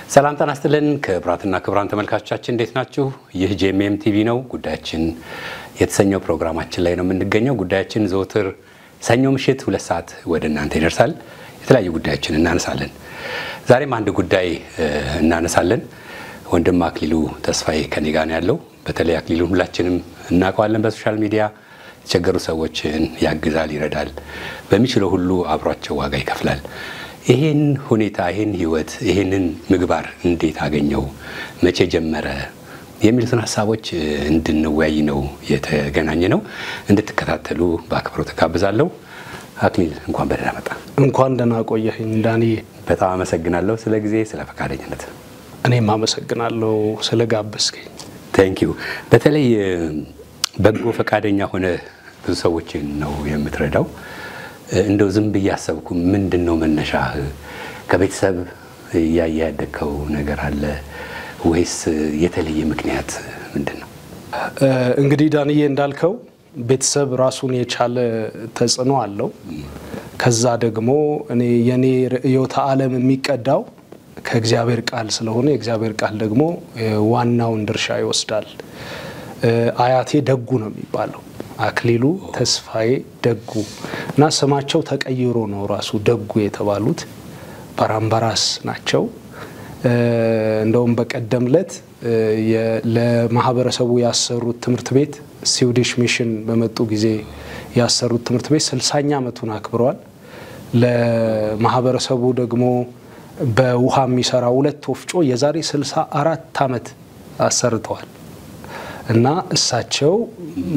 ሰላም ጤና ይስጥልን ክቡራትና ክቡራን ተመልካቾቻችን እንዴት ናችሁ? ይህ ጄኤምኤም ቲቪ ነው። ጉዳያችን የተሰኘው ፕሮግራማችን ላይ ነው የምንገኘው። ጉዳያችን ዘወትር ሰኞ ምሽት 2 ሰዓት ወደ እናንተ ይደርሳል። የተለያዩ ጉዳዮችን እናነሳለን። ዛሬም አንድ ጉዳይ እናነሳለን። ወንድም አክሊሉ ተስፋዬ ከኔ ጋር ነው ያለው። በተለይ አክሊሉን ሁላችንም እናውቀዋለን። በሶሻል ሚዲያ የተቸገሩ ሰዎችን ያግዛል፣ ይረዳል። በሚችለው ሁሉ አብሯቸው ዋጋ ይከፍላል። ይሄን ሁኔታ ይሄን ህይወት ይሄንን ምግባር እንዴት አገኘው መቼ ጀመረ የሚሉትን ሐሳቦች እንድንወያይ ነው የተገናኘ ነው። እንድትከታተሉ በአክብሮት ተጋብዛለሁ። አክሊል እንኳን በደህና መጣ። እንኳን ደህና ቆየኸኝ ዳኒ። በጣም አመሰግናለሁ ስለ ጊዜ ስለ ፈቃደኝነት። እኔም አመሰግናለሁ ስለ ጋበዝከኝ። ቴንክ ዩ። በተለይ በጎ ፈቃደኛ ሆነ ብዙ ሰዎችን ነው የምትረዳው። እንደው ዝም ብያሰብኩ ምንድነው መነሻ ከቤተሰብ ያያደከው ነገር አለ ወይስ የተለየ ምክንያት ምንድነው? እንግዲህ ዳንዬ እንዳልከው ቤተሰብ ራሱን የቻለ ተጽዕኖ አለው። ከዛ ደግሞ የኔ ርዕዮተ ዓለም የሚቀዳው ከእግዚአብሔር ቃል ስለሆነ የእግዚአብሔር ቃል ደግሞ ዋናውን ድርሻ ይወስዳል። አያቴ ደጉ ነው የሚባለው፣ አክሊሉ ተስፋዬ ደጉ እና ስማቸው ተቀይሮ ነው ራሱ ደጉ የተባሉት። ባራምባራስ ናቸው። እንደውም በቀደምለት ለማህበረሰቡ ያሰሩት ትምህርት ቤት ስዊዲሽ ሚሽን በመጡ ጊዜ ያሰሩት ትምህርት ቤት 60ኛ ዓመቱን አክብረዋል። ለማህበረሰቡ ደግሞ በውሃ የሚሰራ 2 ወፍጮ የዛሬ 64 ዓመት አሰርተዋል። እና እሳቸው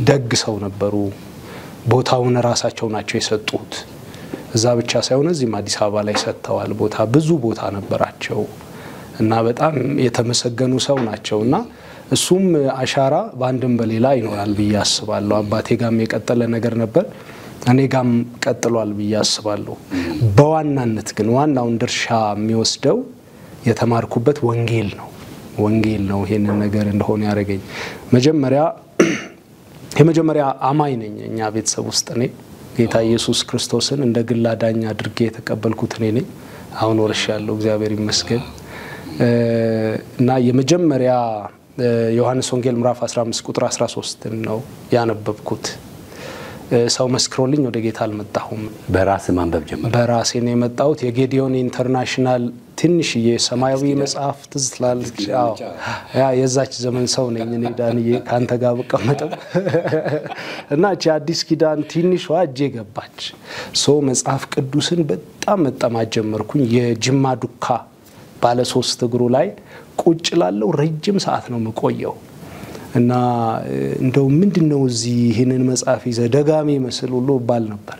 ደግ ሰው ነበሩ። ቦታውን ራሳቸው ናቸው የሰጡት። እዛ ብቻ ሳይሆን እዚህም አዲስ አበባ ላይ ሰጥተዋል ቦታ፣ ብዙ ቦታ ነበራቸው እና በጣም የተመሰገኑ ሰው ናቸውና እሱም አሻራ በአንድም በሌላ ይኖራል ብዬ አስባለሁ። አባቴ ጋም የቀጠለ ነገር ነበር፣ እኔ ጋም ቀጥሏል ብዬ አስባለሁ። በዋናነት ግን ዋናውን ድርሻ የሚወስደው የተማርኩበት ወንጌል ነው ይሄንን ነገር እንደሆነ ያደረገኝ። የመጀመሪያ አማኝ ነኝ እኛ ቤተሰብ ውስጥ። እኔ ጌታ ኢየሱስ ክርስቶስን እንደ ግል አዳኝ አድርጌ የተቀበልኩት እኔ ነኝ። አሁን ወርሻለሁ እግዚአብሔር ይመስገን። እና የመጀመሪያ ዮሐንስ ወንጌል ምዕራፍ 15 ቁጥር 13 ነው ያነበብኩት። ሰው መስክሮልኝ ወደ ጌታ አልመጣሁም። በራስ ማንበብ ጀመረ? በራሴ ነው የመጣሁት። የጌዲዮን ኢንተርናሽናል ትንሽዬ ሰማያዊ መጽሐፍ ትዝላለች። የዛች ዘመን ሰው ነኝ እኔ ዳንዬ ካንተ ጋር በቀመጠው እና እቺ አዲስ ኪዳን ትንሿ እጄ ገባች። መጽሐፍ ቅዱስን በጣም መጠማት ጀመርኩኝ። የጅማ ዱካ ባለ 3 እግሩ ላይ ቁጭ ላለው ረጅም ሰዓት ነው የምቆየው እና እንደው ምንድነው እዚህ ይሄንን መጽሐፍ ይዘ ደጋሚ መስል ሁሉ ባል ነበር።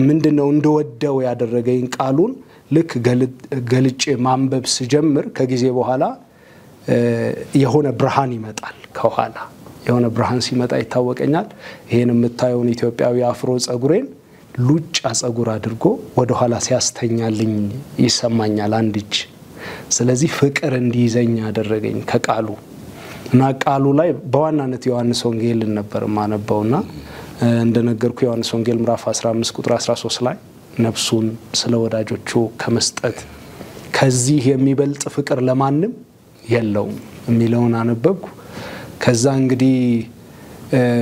ምንድነው እንደወደው ያደረገኝ ቃሉን ልክ ገልጬ ማንበብ ስጀምር ከጊዜ በኋላ የሆነ ብርሃን ይመጣል። ከኋላ የሆነ ብርሃን ሲመጣ ይታወቀኛል። ይሄን የምታየውን ኢትዮጵያዊ አፍሮ ጸጉሬን ሉጫ ጸጉር አድርጎ ወደ ኋላ ሲያስተኛልኝ ይሰማኛል አንድ እጅ። ስለዚህ ፍቅር እንዲይዘኝ ያደረገኝ ከቃሉ እና ቃሉ ላይ በዋናነት ዮሐንስ ወንጌል ነበር ማነበውና እንደነገርኩ ዮሐንስ ወንጌል ምዕራፍ 15 ቁጥር 13 ላይ ነፍሱን ስለ ወዳጆቹ ከመስጠት ከዚህ የሚበልጥ ፍቅር ለማንም የለውም የሚለውን አነበብኩ። ከዛ እንግዲህ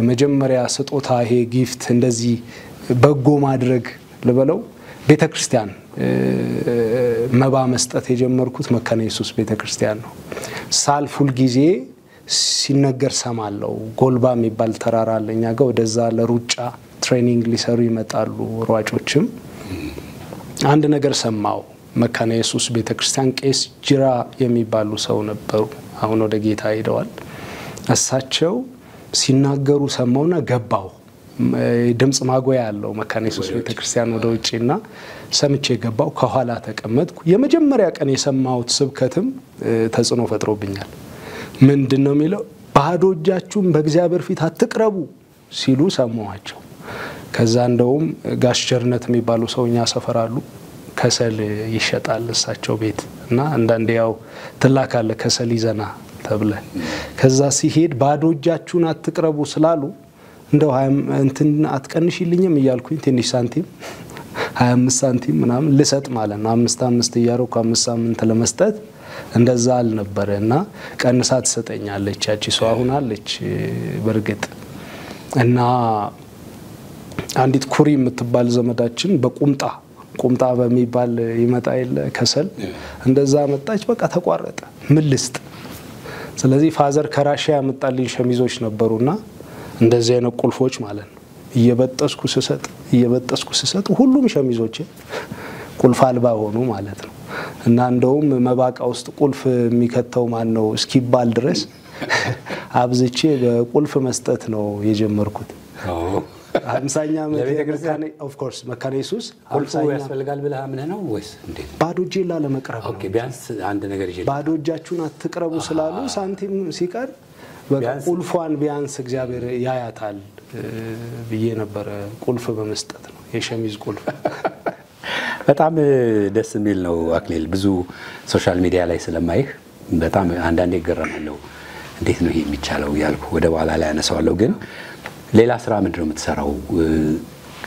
መጀመሪያ ስጦታ ይሄ ጊፍት እንደዚህ በጎ ማድረግ ልበለው ቤተክርስቲያን መባ መስጠት የጀመርኩት መካነ ኢየሱስ ቤተክርስቲያን ነው። ሳልፉል ጊዜ ሲነገር ሰማለው። ጎልባ የሚባል ተራራ አለኛ ጋር ወደዛ ለሩጫ ትሬኒንግ ሊሰሩ ይመጣሉ ሯጮችም። አንድ ነገር ሰማው። መካነ ኢየሱስ ቤተክርስቲያን ቄስ ጅራ የሚባሉ ሰው ነበሩ። አሁን ወደ ጌታ ሄደዋል። እሳቸው ሲናገሩ ሰማውና ገባው። ድምጽ ማጎያ ያለው መካነ ኢየሱስ ቤተክርስቲያን ወደ ውጪና ሰምቼ ገባው። ከኋላ ተቀመጥኩ። የመጀመሪያ ቀን የሰማሁት ስብከትም ተጽዕኖ ፈጥሮብኛል። ምንድነው የሚለው? ባዶ እጃችሁን በእግዚአብሔር ፊት አትቅረቡ ሲሉ ሰማዋቸው። ከዛ እንደውም ጋሽ ቸርነት የሚባሉ ሰውኛ ሰፈራሉ ከሰል ይሸጣል እሳቸው ቤት እና አንዳንዴ ያው ትላካለ ከሰል ይዘና ተብለ። ከዛ ሲሄድ ባዶ እጃችሁን አትቅረቡ ስላሉ እንደው እንትን አትቀንሽልኝም እያልኩኝ ትንሽ ሳንቲም 25 ሳንቲም ምናምን ልሰጥ ማለት ነው 5 እያረኩ 5 ሳምንት ለመስጠት እንደዛ አልነበረና ቀንሳ ትሰጠኛለች ያቺ ሰው አሁን አለች በርግጥ እና አንዲት ኩሪ የምትባል ዘመዳችን ቁምጣ በሚባል ይመጣ የለ ከሰል እንደዛ መጣች በቃ ተቋረጠ ምን ልስጥ ስለዚህ ፋዘር ከራሺያ ያመጣልኝ ሸሚዞች ነበሩና እንደዚህ አይነት ቁልፎች ማለት ነው እየበጠስኩ ስሰጥ ሁሉም ሸሚዞች ቁልፍ አልባ ሆኑ ማለት ነው እና እንደውም መባቃ ውስጥ ቁልፍ የሚከተው ማን ነው እስኪባል ድረስ አብዝቼ በቁልፍ መስጠት ነው የጀመርኩት አምሳኛ መካነ ኦፍ ኮርስ መካነ ኢየሱስ ቁልፉ ያስፈልጋል ብለህ አምነህ ነው ወይስ እንዴት ባዶ እጄ ለመቅረብ ኦኬ ቢያንስ አንድ ነገር ይዤ ባዶ እጃችሁን አትቅረቡ ስላሉ ሳንቲም ሲቀር በቁልፏን ቢያንስ እግዚአብሔር ያያታል ብዬ ነበር ቁልፍ በመስጠት ነው የሸሚዝ ቁልፍ በጣም ደስ የሚል ነው አክሊል ብዙ ሶሻል ሚዲያ ላይ ስለማይህ በጣም አንዳንዴ ገረማለሁ እንዴት ነው ይሄ የሚቻለው ያልኩ ወደ በኋላ ላይ አነሳዋለሁ ግን ሌላ ስራ ምንድነው የምትሰራው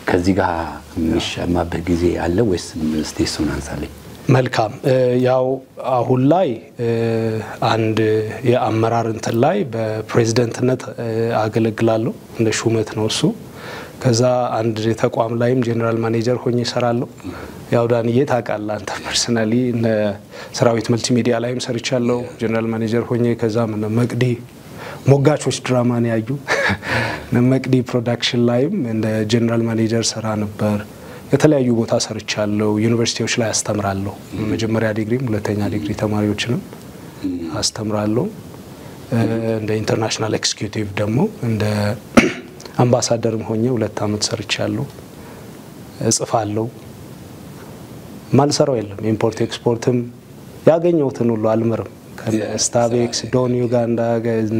ከዚህ ጋር የሚሻማበት ጊዜ አለ ወይስ ስቴሱን አንሳለኝ መልካም ያው አሁን ላይ አንድ የአመራር እንትን ላይ በፕሬዝዳንትነት አገለግላለሁ እንደ ሹመት ነው እሱ ከዛ አንድ ተቋም ላይም ጀነራል ማኔጀር ሆኜ ሰራለሁ ያው ዳንዬ ታውቃለህ አንተ ፐርሰናሊ እነ ሰራዊት መልቲሚዲያ ላይም ሰርቻለሁ ጀነራል ማኔጀር ሆኜ ከዛ መቅዲ ሞጋቾች ድራማን ያዩ ነመቅዲ ፕሮዳክሽን ላይም እንደ ጀነራል ማኔጀር ሰራ ነበር የተለያዩ ቦታ ሰርቻለሁ ዩኒቨርሲቲዎች ላይ አስተምራለሁ መጀመሪያ ዲግሪም ሁለተኛ ዲግሪ ተማሪዎችንም አስተምራለሁ እንደ ኢንተርናሽናል ኤክስኪዩቲቭ ደግሞ እንደ አምባሳደርም ሆኜ 2 አመት ሰርቻለሁ እጽፋለሁ ማልሰራው የለም ኢምፖርት ኤክስፖርትም ያገኘሁትን ሁሉ አልመርም ከስታቤክስ ዶን ዩጋንዳ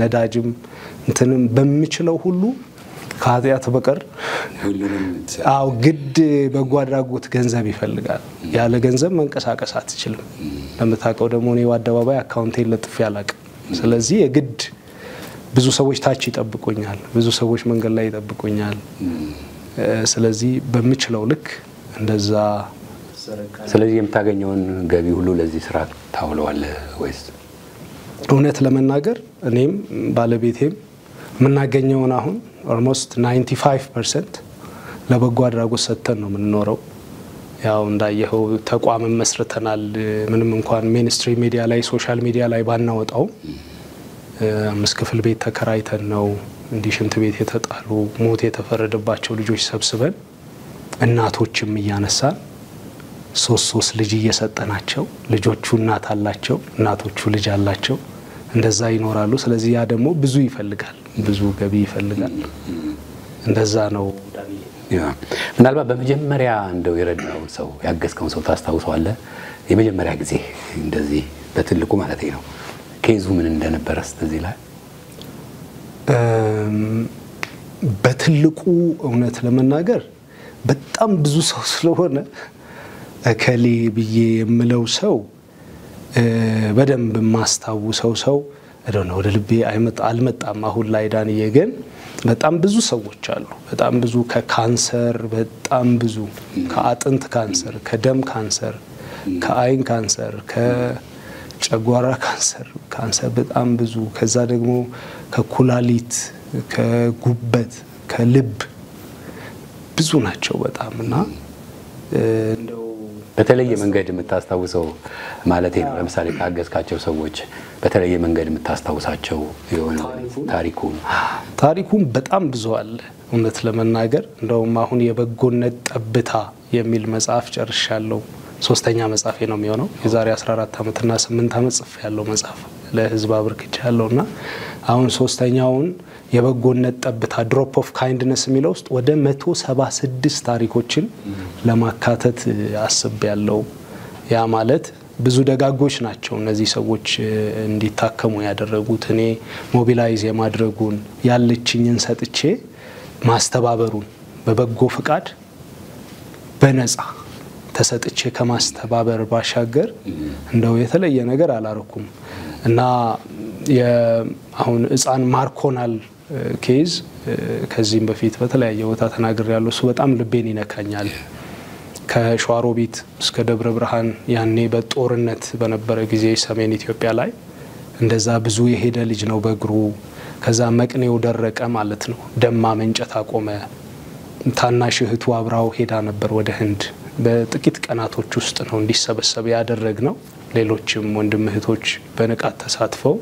ነዳጅም እንትንም በሚችለው ሁሉ ከኃጢአት በቀር አው ግድ በጎ አድራጎት ገንዘብ ይፈልጋል ያለ ገንዘብ መንቀሳቀስ አትችልም ለምታቀው ደግሞ ነው አደባባይ አካውንቴን ለጥፍ ያላቅ ስለዚህ የግድ ብዙ ሰዎች ታች ይጠብቁኛል ብዙ ሰዎች መንገድ ላይ ይጠብቁኛል ስለዚህ በሚችለው ልክ እንደዛ ስለዚህ የምታገኘውን ገቢ ሁሉ ለዚህ ስራ ታውለዋል ወይስ እውነት ለመናገር እኔም ባለቤቴም ምናገኘውን አሁን almost 95% ለበጎ አድራጎት ሰጥተን ነው የምንኖረው ያው እንዳየኸው ተቋም መስርተናል ምንም እንኳን ሜንስትሪም ሚዲያ ላይ ሶሻል ሚዲያ ላይ ባናወጣው 5 ክፍል ቤት ተከራይተን ነው እንዲሽንት ቤት የተጣሉ ሞት የተፈረደባቸው ልጆች ሰብስበን እናቶችም እያነሳን ሶስት ልጅ እየሰጠናቸው ልጆቹ እናት አላቸው እናቶቹ ልጅ አላቸው እንደዛ ይኖራሉ ስለዚህ ያ ደግሞ ብዙ ይፈልጋል ብዙ ገቢ ይፈልጋል እንደዛ ነው ያ ምናልባት በመጀመሪያ እንደው የረዳው ሰው ያገዝከው ሰው ታስታውሳለህ የመጀመሪያ ጊዜ እንደዚህ በትልቁ ማለት ነው ኬዙ ምን እንደነበረ ስለዚህ ላይ በትልቁ እውነት ለመናገር በጣም ብዙ ሰው ስለሆነ አከሊ ብዬ የምለው ሰው በደንብ ማስታውሰው ሰው አይደለም ወደ ልቤ አልመጣም አሁን ላይ ዳንዬ ግን በጣም ብዙ ሰዎች አሉ በጣም ብዙ ከካንሰር በጣም ብዙ ከአጥንት ካንሰር ከደም ካንሰር ከአይን ካንሰር ከጨጓራ ካንሰር በጣም ብዙ ከዛ ደግሞ ከኩላሊት ከጉበት ከልብ ብዙ ናቸው በጣምና እንደው በተለየ መንገድ የምታስታውሰው ማለት ነው ለምሳሌ ካገዝካቸው ሰዎች በተለየ መንገድ የምታስታውሳቸው የሆነ ታሪኩን በጣም ብዙ አለ እውነት ለመናገር እንደውም አሁን የበጎነት ጠብታ የሚል መጽሐፍ ጨርሻለሁ 3ኛ መጽሐፌ ነው የሚሆነው የዛሬ 14 አመትና 8 አመት ጽፌያለሁ መጽሐፍ ለህዝብ አብርክቻለሁና አሁን 3ኛውን የበጎነት ጠብታ ድሮፕ ኦፍ ካይንድነስ የሚለው ውስጥ ወደ 176 ታሪኮችን ለማካተት አስቤያለሁ ያ ማለት ብዙ ደጋጎች ናቸው እነዚህ ሰዎች እንዲታከሙ ያደረጉት እኔ ሞቢላይዝ የማድረጉን ያለችኝን ሰጥቼ ማስተባበሩን በበጎ ፍቃድ በነፃ ተሰጥቼ ከማስተባበር ባሻገር እንደው የተለየ ነገር አላረኩም እና አሁን ህፃን ማርኮናል ኬዝ ከዚህም በፊት በተለያየ ቦታ ተናግሬ ያለው እሱ በጣም ልቤን ይነካኛል ከሸዋሮቢት እስከ ደብረ ብርሃን ያኔ በጦርነት በነበረ ጊዜ ሰሜን ኢትዮጵያ ላይ እንደዛ ብዙ የሄደ ልጅ ነው በእግሩ። ከዛ መቅኔው ደረቀ ማለት ነው። ደማ መንጨት አቆመ። ታናሽ እህቱ አብራው ሄዳ ነበር ወደ ህንድ። በጥቂት ቀናቶች ውስጥ ነው እንዲሰበሰብ ያደረግነው። ሌሎችም ወንድም እህቶች በንቃት ተሳትፈው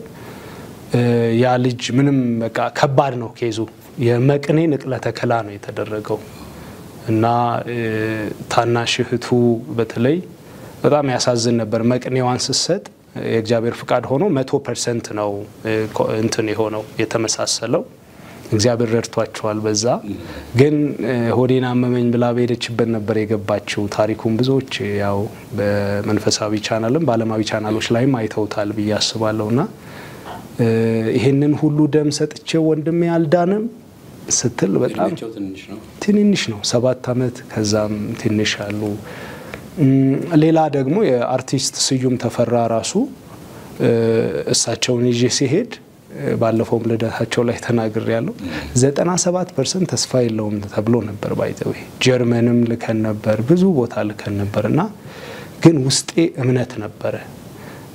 ያ ልጅ ምንም በቃ ከባድ ነው ኬዙ። የመቅኔ ንቅለ ተከላ ነው የተደረገው እና ታናሽ እህቱ በተለይ በጣም ያሳዝን ነበር። መቅኔዋን ስትሰጥ የእግዚአብሔር ፍቃድ ሆኖ 100% ነው እንትን የሆነው የተመሳሰለው። እግዚአብሔር ረድቷቸዋል። በዛ ግን ሆዴና አመመኝ ብላ በሄደችበት ነበር የገባችው። ታሪኩን ብዙዎች ያው በመንፈሳዊ ቻናልም በዓለማዊ ቻናሎች ላይም አይተውታል ብዬ አስባለሁና ይሄንን ሁሉ ደም ሰጥቼው ወንድሜ አልዳንም ስትል በጣም ትንሽ ነው 7 አመት ከዛም ትንሽ አሉ። ሌላ ደግሞ የአርቲስት ስዩም ተፈራ ራሱ እሳቸውን ይዤ ሲሄድ ባለፈው ልደታቸው ላይ ተናግሬ ያለው 97% ተስፋ የለውም ተብሎ ነበር። ባይዘው ጀርመንም ልከን ነበር ብዙ ቦታ ልከን ነበርና ግን ውስጤ እምነት ነበር።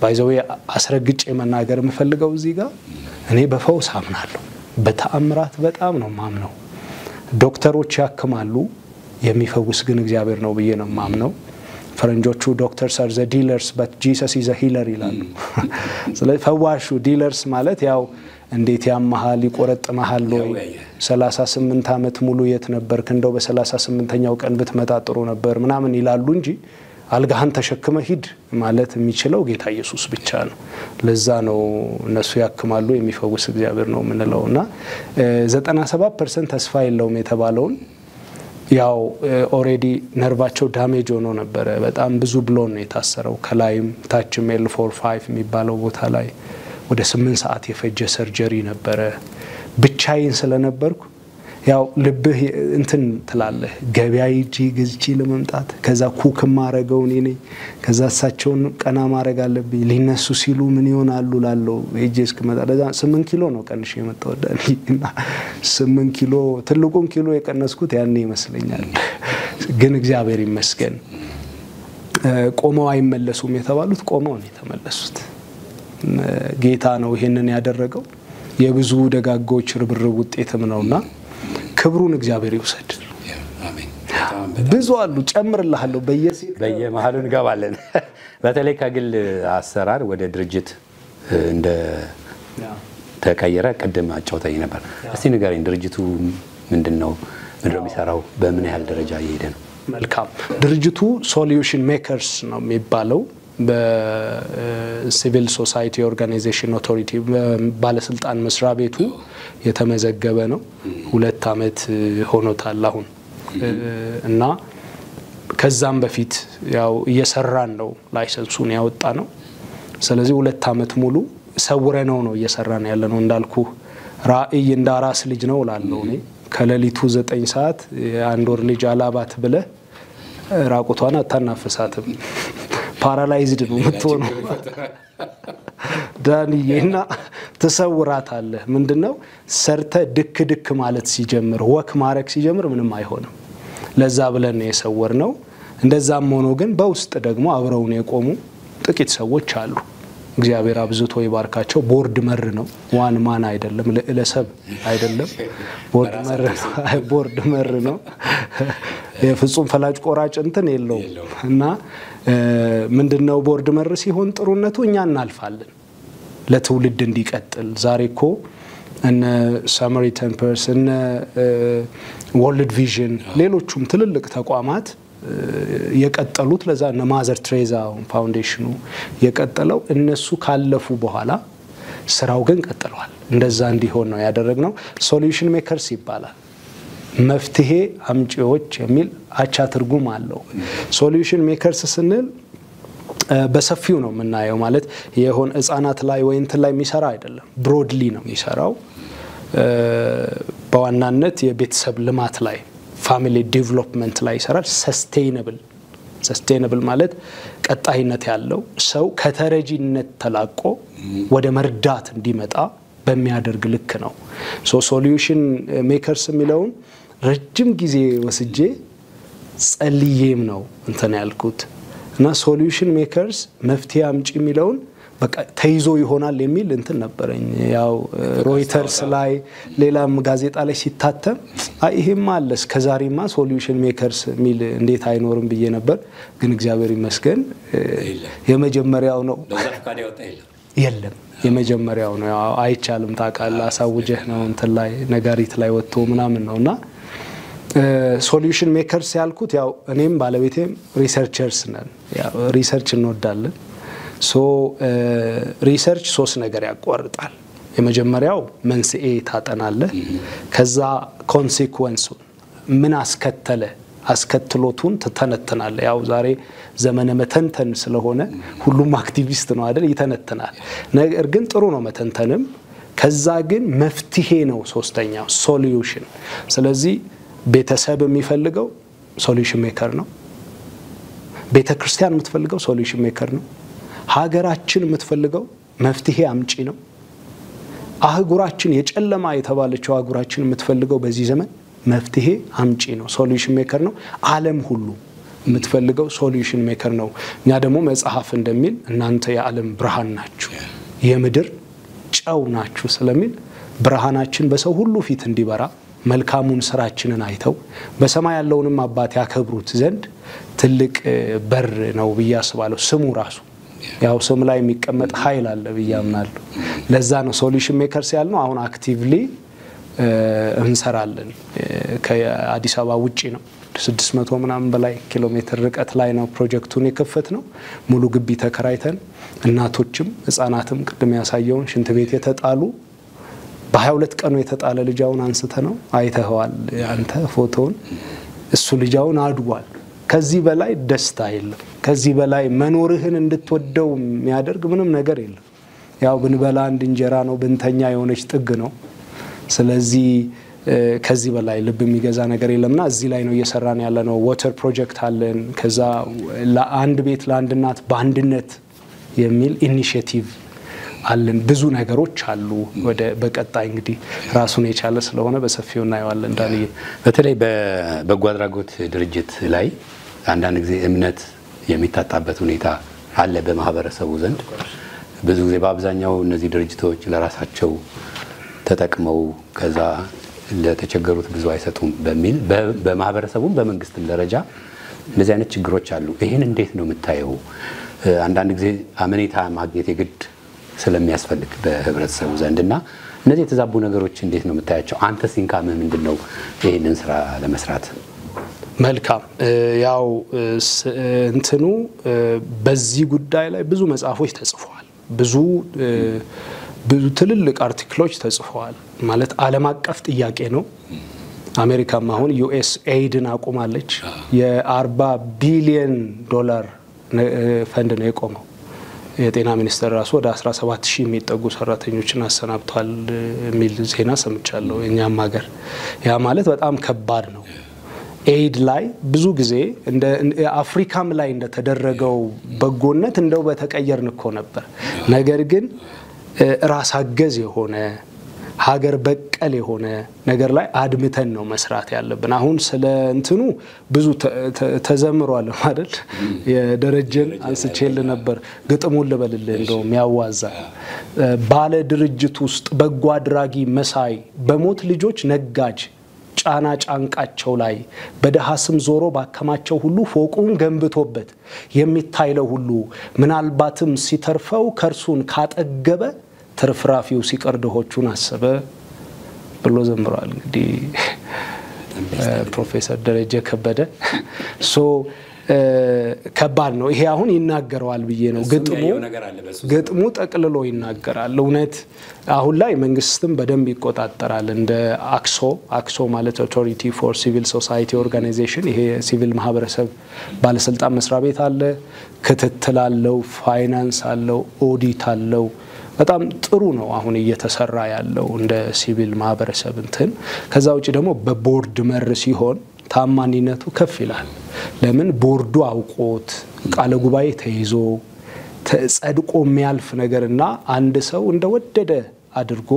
ባይዘው አስረግጬ መናገር የምፈልገው እዚህ ጋር እኔ በፈውስ አምናለሁ። በተአምራት በጣም ነው ማምነው። ዶክተሮች ያክማሉ የሚፈውስ ግን እግዚአብሔር ነው ብዬ ነው ማምነው። ፈረንጆቹ ዶክተርስ አር ዘ ዲለርስ በት ጂሰስ ኢዝ ዘ ሂለር ይላሉ። ስለዚህ ፈዋሹ ዲለርስ ማለት ያው እንዴት ያመሃል ይቆረጥማሃል ወይ 38 አመት ሙሉ የት ነበርክ እንደው በ38ኛው ቀን ብትመጣ ጥሩ ነበር ምናምን ይላሉ እንጂ አልጋህን ተሸክመ ሂድ ማለት የሚችለው ጌታ ኢየሱስ ብቻ ነው። ለዛ ነው እነሱ ያክማሉ የሚፈውስ እግዚአብሔር ነው ምንለውና 97% ተስፋ የለውም የተባለውን ያው ኦሬዲ ነርቫቸው ዳሜጅ ሆኖ ነበር። በጣም ብዙ ብሎን ነው የታሰረው ከላይም ታችም L45 የሚባለው ቦታ ላይ ወደ 8 ሰዓት የፈጀ ሰርጀሪ ነበር። ብቻዬን ስለነበርኩ ያው ልብህ እንትን ትላለህ ገበያ ይጂ ግዝቺ ለመምጣት ከዛ ኩክ ማረጋው እኔ ከዛ እሳቸውን ቀና ማረግ አለብኝ ሊነሱ ሲሉ ምን ይሆናሉ ላለው ሄጄስ ከመጣ 8 ኪሎ ነው ቀንሽ የመጣው ዳኒና 8 ኪሎ ትልቁን ኪሎ የቀነስኩት ያኔ ይመስለኛል። ግን እግዚአብሔር ይመስገን ቆመው አይመለሱም የተባሉት ቆመው ነው የተመለሱት። ጌታ ነው ይሄንን ያደረገው። የብዙ ደጋጎች ርብርብ ውጤትም ነውና ክብሩን እግዚአብሔር ይውሰድ። አሜን። ብዙ አሉ ጨምርልሃለሁ በየመሃሉ እንገባለን። በተለይ ከግል አሰራር ወደ ድርጅት እንደ ተቀየረ ቀደም አጫውተኝ ነበር። እስቲ ንገረኝ ድርጅቱ ምንድነው? ምንድነው የሚሰራው? በምን ያህል ደረጃ እየሄደ ነው? መልካም ድርጅቱ ሶሉሽን ሜከርስ ነው የሚባለው በሲቪል ሶሳይቲ ኦርጋናይዜሽን ኦቶሪቲ ባለስልጣን መስሪያ ቤቱ የተመዘገበ ነው። 2 አመት ሆኖታል አሁን እና ከዛም በፊት ያው እየሰራን ነው ላይሰንሱን ያወጣ ነው። ስለዚህ 2 አመት ሙሉ ሰውረነው ነው እየሰራን ያለ ነው። እንዳልኩ ራእይ እንዳራስ ልጅ ነው ላለው እኔ ከሌሊቱ 9 ሰዓት አንድ ወር ልጅ አላባት ብለ ራቁቷን አታናፍሳትም። ፓራላይዝድ ነው የምትሆነው ዳንዬና ተሰውራታለህ። ምንድነው ሰርተ ድክ ማለት ሲጀምር ወክ ማረክ ሲጀምር ምንም አይሆንም። ለዛ ብለን ነው የሰወርነው። እንደዛም ሆኖ ግን በውስጥ ደግሞ አብረው ነው የቆሙ ጥቂት ሰዎች አሉ። እግዚአብሔር አብዝቶ ይባርካቸው። ቦርድ መር ነው ዋን ማን አይደለም ለሰብ አይደለም ቦርድ መር ነው። የፍጹም ፈላጭ ቆራጭ እንትን የለው እና ምንድነው ቦርድ መር ሲሆን ጥሩነቱ እኛ እናልፋለን ለትውልድ እንዲቀጥል። ዛሬኮ እነ ሳማሪታን ፐርሰን ወርልድ ቪዥን ሌሎችም ትልልቅ ተቋማት የቀጠሉት ለዛ እነ ማዘር ትሬዛ ፋውንዴሽኑ የቀጠለው እነሱ ካለፉ በኋላ ስራው ግን ቀጥሏል። እንደዛ እንዲሆን ነው ያደረግነው። ሶሉሽን ሜከርስ ይባላል። መፍትሄ አምጪዎች የሚል አቻ ትርጉም አለው። ሶሉሽን ሜከርስ ስንል በሰፊው ነው የምናየው ማለት የሆነ ህፃናት ላይ ወይ እንት ላይ የሚሰራ አይደለም። ብሮድሊ ነው የሚሰራው። በዋናነት የቤተሰብ ልማት ላይ ፋሚሊ ዴቨሎፕመንት ላይ ይሰራል። ሰስቴይነብል ማለት ቀጣይነት ያለው ሰው ከተረጂነት ተላቆ ወደ መርዳት እንዲመጣ በሚያደርግ ልክ ነው። ሶሉሽን ሜከርስ የሚለውን ረጅም ጊዜ ወስጄ ጸልዬም ነው እንትን ያልኩት እና ሶሉሽን ሜከርስ መፍትሄ አምጪ የሚለውን በቃ ተይዞ ይሆናል የሚል እንትን ነበረኝ ያው ሮይተርስ ላይ ሌላም ጋዜጣ ላይ ሲታተም ይሄማ አለስ ከዛሬማ ሶሉሽን ሜከርስ ሚል እንዴት አይኖርም ብዬ ነበር ግን እግዚአብሔር ይመስገን የመጀመሪያው ነው የለም የመጀመሪያው ነው አይቻልም ታውቃለህ አሳውጀህ ነው እንትን ላይ ነጋሪት ላይ ወጥቶ ምናምን ነውና ሶሉሽን ሜከርስ ያልኩት ያው እኔም ባለቤቴም ሪሰርቸርስ ነን ያው ሪሰርች እንወዳለን ሶ ሪሰርች ሶስት ነገር ያቋርጣል የመጀመሪያው መንስኤ ታጠናለህ ከዛ ኮንሲኩዌንሱ ምን አስከትሎቱን ተተነተናለህ ያው ዛሬ ዘመነ መተንተን ስለሆነ ሁሉም አክቲቪስት ነው አይደል ይተነተናል ነገር ግን ጥሩ ነው መተንተንም ከዛ ግን መፍትሄ ነው ሶስተኛው ሶሉሽን ስለዚህ ቤተሰብ የሚፈልገው ሶሉሽን ሜከር ነው ቤተክርስቲያን የምትፈልገው ሶሉሽን ሜከር ነው ሀገራችን የምትፈልገው መፍትሄ አምጪ ነው አህጉራችን የጨለማ የተባለችው አህጉራችን የምትፈልገው በዚህ ዘመን መፍትሄ አምጪ ነው ሶሉሽን ሜከር ነው ዓለም ሁሉ የምትፈልገው ሶሉሽን ሜከር ነው እኛ ደግሞ መጽሐፍ እንደሚል እናንተ የዓለም ብርሃን ናችሁ የምድር ጨው ናችሁ ስለሚል ብርሃናችን በሰው ሁሉ ፊት እንዲበራ መልካሙን ስራችንን አይተው በሰማይ ያለውንም አባት ያከብሩት ዘንድ ትልቅ በር ነው በያስባለው ስሙ ራሱ ያው ስም ላይ የሚቀመጥ ኃይል አለ በያምናለሁ ለዛ ነው ሶሉሽን ሜከርስ ያልነው አሁን አክቲቭሊ እንሰራለን ከአዲስ አበባ ውጪ ነው 600 ምናምን በላይ ኪሎ ሜትር ርቀት ላይ ነው ፕሮጀክቱን የከፈትነው ሙሉ ግቢ ተከራይተን እናቶችም ህፃናትም ቅድም ያሳየውን ሽንት ቤት የተጣሉ በ22 ቀኑ የተጣለ ልጃውን አንስተ ነው አይተኸዋል አንተ ፎቶውን እሱ ልጃውን አድጓል ከዚህ በላይ ደስታ የለም ከዚህ በላይ መኖርህን እንድትወደው የሚያደርግ ምንም ነገር የለም ያው ብንበላ አንድ እንጀራ ነው ብንተኛ የሆነች ጥግ ነው ስለዚህ ከዚህ በላይ ልብ የሚገዛ ነገር የለምና እዚህ ላይ ነው እየሰራን ያለነው ዋተር ፕሮጀክት አለን ከዛ ለአንድ ቤት ለአንድ እናት በአንድነት የሚል ኢኒሺዬቲቭ አለን ብዙ ነገሮች አሉ ወደ በቀጣይ እንግዲህ ራሱን የቻለ ስለሆነ በሰፊው እናየዋለን እንዳልይ በተለይ በበጎ አድራጎት ድርጅት ላይ አንዳንድ ጊዜ እምነት የሚታጣበት ሁኔታ አለ በማህበረሰቡ ዘንድ ብዙ ጊዜ በአብዛኛው እነዚህ ድርጅቶች ለራሳቸው ተጠቅመው ከዛ ለተቸገሩት ብዙ አይሰጡም በሚል በማህበረሰቡም በመንግስትም ደረጃ እንደዚህ አይነት ችግሮች አሉ ይሄን እንዴት ነው የምታየው አንዳንድ ጊዜ አመኔታ ማግኘት የግድ ስለሚያስፈልግ በህብረተሰቡ ዘንድና እነዚህ የተዛቡ ነገሮች እንዴት ነው የምታያቸው አንተ ሲንካም ምንድነው ይሄንን ስራ ለመስራት መልካም ያው እንትኑ በዚህ ጉዳይ ላይ ብዙ መጽሐፎች ተጽፈዋል ብዙ ትልልቅ አርቲክሎች ተጽፈዋል ማለት ዓለም አቀፍ ጥያቄ ነው አሜሪካም አሁን ዩኤስ ኤድን አቁማለች የ40 ቢሊዮን ዶላር ፈንድ ነው የቆመው የጤና ሚኒስቴር ራሱ ወደ 17000 የሚጠጉ ሰራተኞችን አሰናብቷል ሚል ዜና ሰምቻለሁ እኛም ሀገር ያ ማለት በጣም ከባድ ነው ኤድ ላይ ብዙ ጊዜ እንደ አፍሪካም ላይ እንደተደረገው በጎነት እንደው በተቀየርን እኮ ነበር ነገር ግን ራስ አገዝ የሆነ ሀገር በቀል የሆነ ነገር ላይ አድምተን ነው መስራት ያለብን አሁን ስለ እንትኑ ብዙ ተዘምሯል አይደል የደረጀን አንስቼል ነበር ግጥሙን ልበልልህ እንደው የሚያዋዛ ባለ ድርጅት ውስጥ በጎ አድራጊ መሳይ በሞት ልጆች ነጋጅ ጫና ጫንቃቸው ላይ በደሃስም ዞሮ ባከማቸው ሁሉ ፎቁን ገንብቶበት የሚታይለው ሁሉ ምናልባትም ሲተርፈው ከርሱን ካጠገበ ተርፍራፊው ሲቀር ደሆቹን አሰበ ብሎ ዘምሯል እንግዲህ ፕሮፌሰር ደረጀ ከበደ ሶ ከባድ ነው ይሄ አሁን ይናገራል ብዬ ነው ግጥሙ ጠቅልሎ ይናገራል እውነት አሁን ላይ መንግስትም በደንብ ይቆጣጠራል እንደ አክሶ ማለት አውቶሪቲ ፎር ሲቪል ሶሳይቲ ኦርጋናይዜሽን ይሄ ሲቪል ማህበረሰብ ባለስልጣን መስሪያ ቤት አለ ክትትል አለው ፋይናንስ አለው ኦዲት አለው በጣም ጥሩ ነው አሁን እየተሰራ ያለው እንደ ሲቪል ማህበረሰብ እንትን ከዛ ውጪ ደግሞ በቦርድ መር ሲሆን ታማኒነቱ ከፍ ይላል ለምን ቦርዱ አውቆት ቃለ ጉባኤ ተይዞ ተጸድቆ የሚያልፍ ነገርና አንድ ሰው እንደወደደ አድርጎ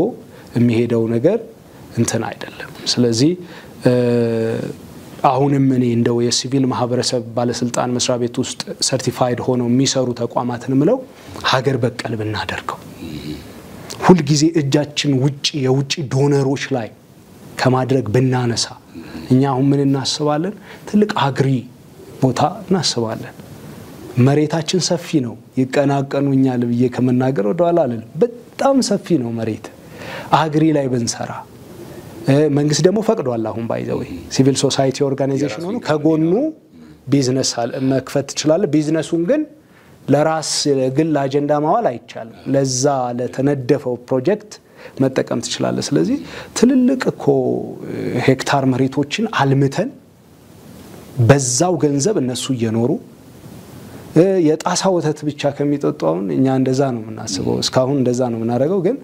የሚሄደው ነገር እንትን አይደለም ስለዚህ አሁንም እኔ እንደው የሲቪል ማህበረሰብ ባለስልጣን መስሪያ ቤት ውስጥ ሰርቲፋይድ ሆነው የሚሰሩ ተቋማትን ምለው ሀገር በቀል ብናደርገው ሁሉ ጊዜ እጃችን የውጪ ዶነሮች ላይ ከማድረግ ብናነሳ እኛ አሁን ምን እናስባለን ትልቅ አግሪ ቦታ እናስባለን መሬታችን ሰፊ ነው ይቀናቀኑኛል ብዬ ከመናገር ወደኋላ አለን በጣም ሰፊ ነው መሬት አግሪ ላይ ብንሰራ መንግስት ደግሞ ፈቅዷል አሁን ባይዘው ሲቪል ሶሳይቲ ኦርጋናይዜሽን ሆኖ ከጎኑ ቢዝነስ መክፈት ይችላል ቢዝነሱን ግን ለራስ ግል አጀንዳ ማዋል አይቻልም ለዛ ለተነደፈው ፕሮጀክት መጠቀም ትችላለ ስለዚህ ትልልቅ እኮ ሄክታር መሬቶችን አልምተን በዛው ገንዘብ እነሱ እየኖሩ የጣሳ ወተት ብቻ ከሚጠጣው እኛ እንደዛ ነው እናስበው እስካሁን እንደዛ ነው እናደርገው ግን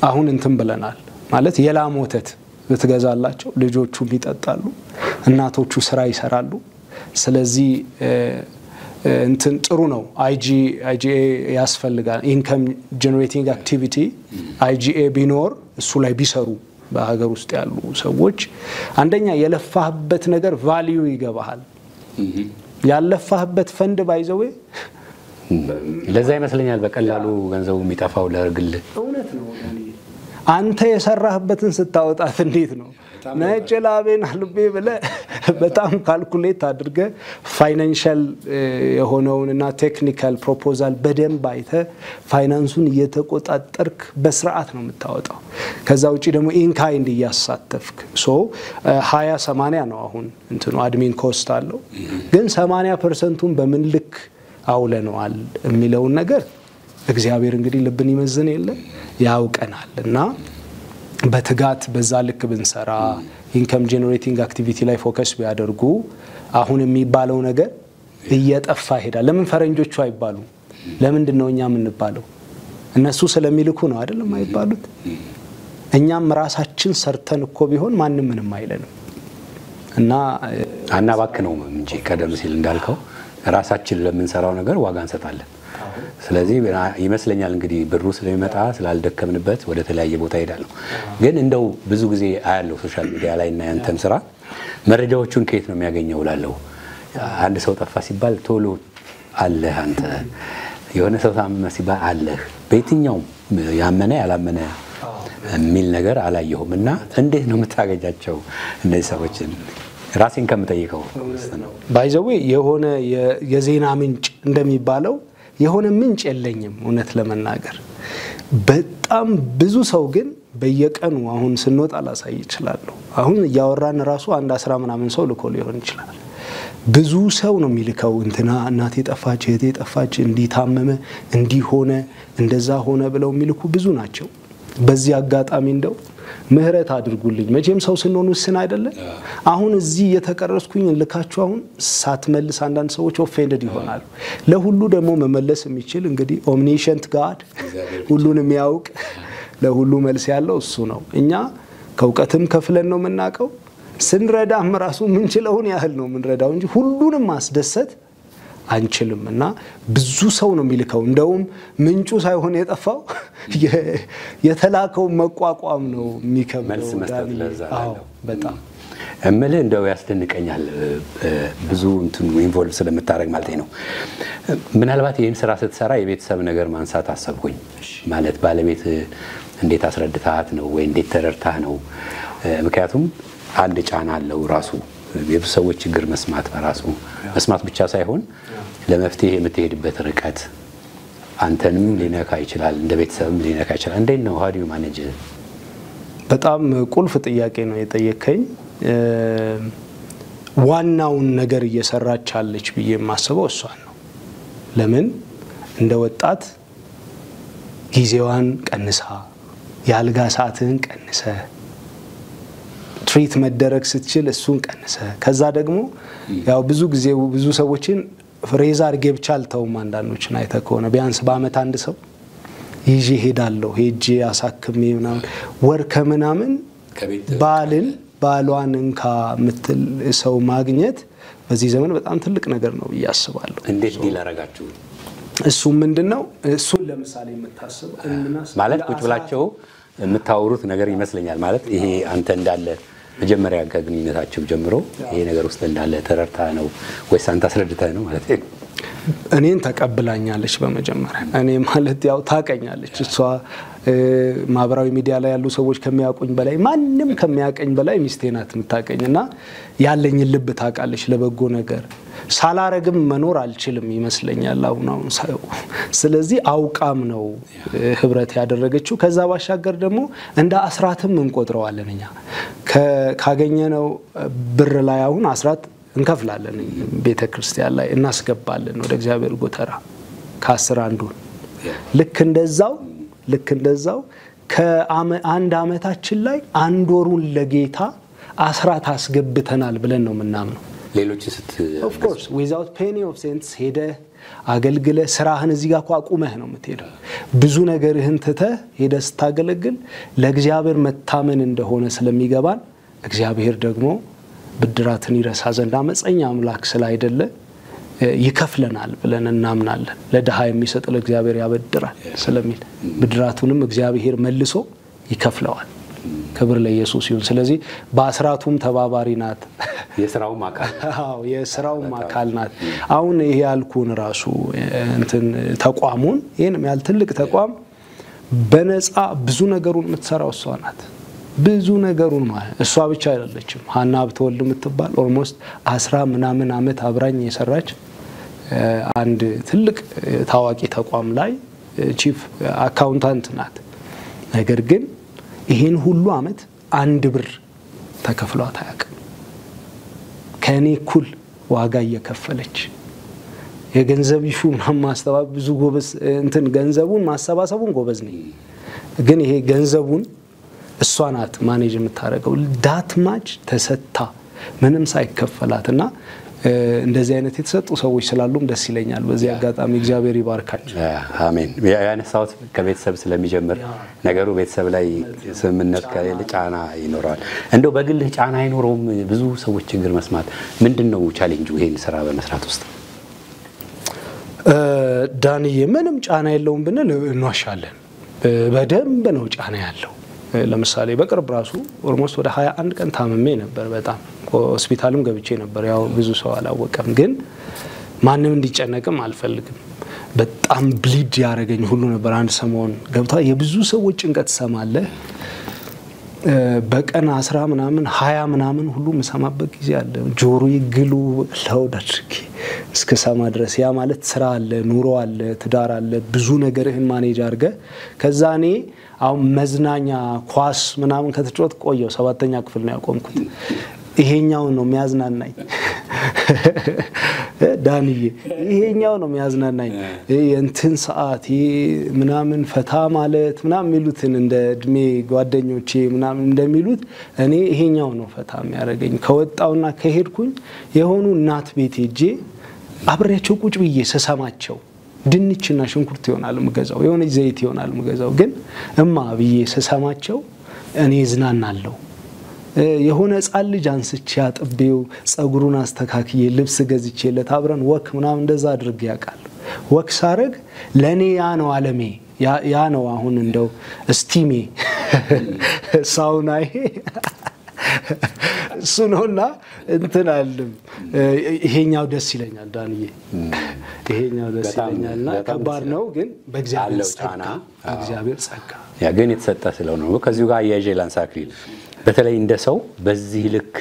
አሁን እንትን ብለናል ማለት የላም ወተት ብትገዛላቸው ልጆቹ ይጠጣሉ እናቶቹ ስራ ይሰራሉ ስለዚህ እንትን ጥሩ ነው IGA ያስፈልጋል ኢንካም ጀነሬቲንግ አክቲቪቲ IGA ቢኖር እሱ ላይ ቢሰሩ በሀገር ውስጥ ያሉ ሰዎች አንደኛ የለፋህበት ነገር ቫልዩ ይገባሃል ያለፋህበት ፈንድ ባይዘው ለዛ ይመስለኛል በቀላሉ ገንዘቡ የሚጠፋው ለግል እውነት ነው አንተ የሰራህበትን ስታወጣት እንዴት ነው ነጭላቤን አልቤ ብለ በጣም ካልኩሌት አድርገ ፋይናንሻል የሆነውንና ቴክኒካል ፕሮፖዛል በደንብ አይተ ፋይናንሱን እየተቆጣጠርክ በስርዓት ነው የምታወጣው ከዛ ውጪ ደግሞ ኢንካይንድ ያሳተፍክ 20-80 ነው አሁን እንትኑ አድሚን ኮስት አለው ግን 80%ን በምን ልክ አውለነዋል የሚለው ነገር እግዚአብሔር እንግዲህ ልብን ይመዝን የለ ያውቀናል እና በትጋት በዛ ልክ ብንሰራ ኢንካም ጀነሬቲንግ አክቲቪቲ ላይ ፎከስ ቢያደርጉ አሁን የሚባለው ነገር እየጠፋ ሄዳል ለምን ፈረንጆቹ አይባሉ ለምንድነው እኛ የምንባለው እነሱ ስለሚልኩ ነው አይደለም አይባሉት እኛም ራሳችን ሰርተን እኮ ቢሆን ማንንም ምንም አይለንም እና አናባክ ነው እንጂ ቀደም ሲል እንዳልከው ራሳችን ለምንሰራው ነገር ዋጋ እንሰጣለን ስለዚህ ይመስለኛል እንግዲህ ብሩ ስለሚመጣ ስላልደከምንበት ወደ ተለያየ ቦታ ሄዳለሁ ግን እንደው ብዙ ጊዜ አያለው ሶሻል ሚዲያ ላይ እና ያንተን ስራ መረጃዎቹን ከየት ነው የሚያገኘው ላለው አንድ ሰው ጠፋ ሲባል ቶሎ አለ አንተ የሆነ ሰው ታመመ ሲባል አለ በየትኛው ያመነ ያላመነ የሚል ነገር አላየሁምና እንዴት ነው የምታገኛቸው እነዚህ ሰዎችን ራሴን ከምጠይቀው ነው ባይዘው የሆነ የዜና ምንጭ እንደሚባለው የሆነ ምንጭ የለኝም እውነት ለመናገር በጣም ብዙ ሰው ግን በየቀኑ አሁን ስንወጣ ላሳይ ይችላል አሁን ያወራን ራሱ አንድ 10 ምናምን ሰው ልኮ ሊሆን ይችላል ብዙ ሰው ነው የሚልከው እንትና እናቴ ጠፋች እህቴ ጠፋች እንዲታመመ እንዲሆነ እንደዛ ሆነ ብለው የሚልኩ ብዙ ናቸው በዚህ አጋጣሚ እንደው ምህረት አድርጉልኝ መቼም ሰው ስንሆን ወስን አይደለ አሁን እዚህ የተቀረስኩኝ ልካችሁ አሁን ሳትመልስ አንዳንድ ሰዎች ኦፌንድድ ይሆናሉ ለሁሉ ደግሞ መመለስ የሚችል እንግዲህ ኦምኒሸንት ጋድ ሁሉንም ያውቅ ለሁሉ መልስ ያለው እሱ ነው እኛ ከውቀትም ከፍለን ነው የምናቀው ስንረዳም ራሱ ምን ችለውን ያህል ነው ምንረዳው እንጂ ሁሉንም ማስደሰት አንችልምና ብዙ ሰው ነው የሚልከው እንደውም ምንጩ ሳይሆን የጠፋው የተላከው መቋቋም ነው የሚከብደው መልስ መስጠት ለዛለው በጣም እምልህ እንደው ያስደንቀኛል ብዙ እንትኑ ኢንቮልቭ ስለምታረግ ማለት ነው ምናልባት ይሄን ስራ ስትሰራ የቤተሰብ ነገር ማንሳት አሰብኩኝ ማለት ባለቤት እንዴት አስረድታት ነው ወይ እንዴት ተረርታህ ነው ምክንያቱም አንድ ጫና አለው ራሱ የብዙ ሰዎች ችግር መስማት በራሱ መስማት ብቻ ሳይሆን ለመፍትሄ የምትሄድበት ርቀት አንተንም ሊነካ ይችላል እንደ ቤተሰብም ሊነካ ይችላል እንዴት ነው how do you manage በጣም ቁልፍ ጥያቄ ነው የጠየከኝ ዋናውን ነገር እየሰራች አለች ብዬ ማስበው እሷን ነው ለምን እንደ ወጣት ጊዜዋን ቀንሳ ያልጋ ሰዓትን ቀንሰ ትሪት መደረግ ስትችል እሱን ቀንሰ ከዛ ደግሞ ያው ብዙ ጊዜ ብዙ ሰዎችን ፍሬዛ አርጌ ብቻ አልተውም አንዳንዶችን አይተከውና ቢያንስ በአመት አንድ ሰው ይዤ ሄዳለሁ ሄጄ አሳክሜ ምናምን ወር ከምናምን ባሏን እንካ ምትል ሰው ማግኘት በዚህ ዘመን በጣም ትልቅ ነገር ነው ያስባለሁ እንዴት ዲል አረጋችሁ እሱ ምንድነው እሱን ለምሳሌ የምታስበው ማለት ቁጭ ብላችሁ የምታወሩት ነገር ይመስለኛል ማለት ይሄ አንተ እንዳለ መጀመሪያ ከግንኙነታችሁ ጀምሮ ይሄ ነገር ውስጥ እንዳለ ተረርታ ነው ወይስ አንተ አስረድተህ ነው ማለት ነው? እኔን ተቀብላኛለች በመጀመሪያ እኔ ማለት ያው ታቀኛለች እሷ ማህበራዊ ሚዲያ ላይ ያሉ ሰዎች ከሚያውቁኝ በላይ ማንንም ከሚያቀኝ በላይ ሚስቴ ናት የምታቀኝና ያለኝ ልብ ታቃለች ለበጎ ነገር ሳላረግም መኖር አልችልም ይመስለኛል አሁን ሳይው ስለዚህ አውቃም ነው ህብረት ያደረገችው ከዛ ባሻገር ደግሞ እንደ አስራትም እንቆጥረዋለን እኛ ካገኘነው ብር ላይ አሁን አስራት እንከፍላለን ቤተክርስቲያን ላይ እናስገባለን ወደ እግዚአብሔር ጎተራ ከ10 አንዱን ልክ እንደዛው ከአንድ አመታችን ላይ አንድ ወሩን ለጌታ አስራት አስገብተናል ብለን ነው ምናምነው ሌሎች of course without penny of cents ሄደ አገልግለ ስራህን እዚህ ጋር አቁመህ ነው የምትሄደው ብዙ ነገርህን ተተህ ሄደ ስታገለግል ለእግዚአብሔር መታመን እንደሆነ ስለሚገባን እግዚአብሔር ደግሞ ብድራትን ይረሳ ዘንድ አመፀኛ አምላክ ስላይደለ ይከፍለናል ብለን እናምናለን ለደሃ የሚሰጥ ለእግዚአብሔር ያበድራል ስለሚል ብድራቱንም እግዚአብሔር መልሶ ይከፍለዋል ክብር ለኢየሱስ ይሁን ስለዚህ በአስራቱም ተባባሪ ናት የሥራው ማካል አዎ የሥራው ማካል ናት አሁን ይሄ ያልኩን ራሱ እንትን ተቋሙን ይሄንም ያል ትልቅ ተቋም በነፃ ብዙ ነገሩን የምትሰራው እሷ ናት ብዙ ነገሩን ማለት እሷ ብቻ አይደለችም ሃና አብተወልድ የምትባል ኦልሞስት 10 ምናምን አመት አብራኝ የሰራች አንድ ትልቅ ታዋቂ ተቋም ላይ ቺፍ አካውንታንት ናት ነገር ግን ይሄን ሁሉ አመት አንድ ብር ተከፍሏት አያውቅም ከኔ ኩል ዋጋ እየከፈለች የገንዘብ ይሹ ማስተባበብ ብዙ ጎበዝ እንትን ገንዘቡን ማሰባሰቡን ጎበዝ ነኝ ግን ይሄ ገንዘቡን እሷ ናት ማኔጅ የምታረገው ዳት ማች ተሰታ ምንም ሳይከፈላትና እንደዚህ አይነት የተሰጡ ሰዎች ስላሉም ደስ ይለኛል በዚህ አጋጣሚ እግዚአብሔር ይባርካቸው አሜን ያነሳውት ከቤተሰብ ስለሚጀምር ነገሩ ቤተሰብ ላይ ስምምነት ከሌለ ጫና ይኖራል እንደው በግልህ ጫና አይኖርም ብዙ ሰዎች ችግር መስማት ምንድነው ቻሌንጁ ይሄን ስራ በመስራት ውስጥ ዳንዬ ምንም ጫና የለውም ብንል እንዋሻለን በደንብ ነው ጫና ያለው ለምሳሌ በቅርብ ራሱ ኦልሞስት ወደ 21 ቀን ታመሜ ነበር በጣም ሆስፒታልም ገብቼ ነበር ያው ብዙ ሰው አላወቀም ግን ማንንም እንዲጨነቅም አልፈልግም በጣም ብሊድ ያረጋኝ ሁሉ ነበር አንድ ሰሞን ገብታ የብዙ ሰዎች ጭንቀት ሰማለ በቀን 10 ምናምን 20 ምናምን ሁሉ መሰማበት ጊዜ አለ ጆሮ ይግሉ ለውዳድርኪ እስከ ሰማ ድረስ ያ ማለት ስራ አለ ኑሮ አለ ትዳር አለ ብዙ ነገርህን ማኔጅ አርገ ከዛኔ አሁን መዝናኛ ኳስ ምናምን ከተጫወት ቆየው 7ኛ ክፍል ነው ያቆምኩት ይሄኛው ነው የሚያዝናናኝ ዳንዬ ይሄኛው ነው የሚያዝናናኝ የእንትን ሰዓት ምናምን ፈታ ማለት ምናምን ሚሉትን እንደ እድሜ ጓደኞቼ ምናምን እንደሚሉት እኔ ይሄኛው ነው ፈታ የሚያረጋኝ ከወጣውና ከሄድኩኝ የሆኑ እናት ቤት ሄጄ አብሬያቸው ቁጭ ብዬ ሰሰማቸው ድንችና ሽንኩርት ይሆናል ምገዛው የሆነ ዘይት ይሆናል ምገዛው ግን እማ ብዬ ሰሰማቸው እኔ ዝናናለሁ የሆነ ጻል ልጅ አንስቼ አጥቤው ጸጉሩን አስተካክዬ ልብስ ገዝቼለት አብረን ወክ ምናምን እንደዛ አድርጌ ያቃል ወክ ሳረግ ለኔ ያ ነው ዓለሜ ያ ነው አሁን እንደው እስቲሜ ሳውናይ እሱ ነውና እንትን አለም ይሄኛው ደስ ይለኛል ዳንዬ ይሄኛው ደስ ይለኛልና ከባድ ነው ግን በእግዚአብሔር ጸጋ ያ ግን የተሰጠ ስለሆነ ከዚሁ ጋር ያጄላን ሳክሪል በተለይ እንደ ሰው በዚህ ልክ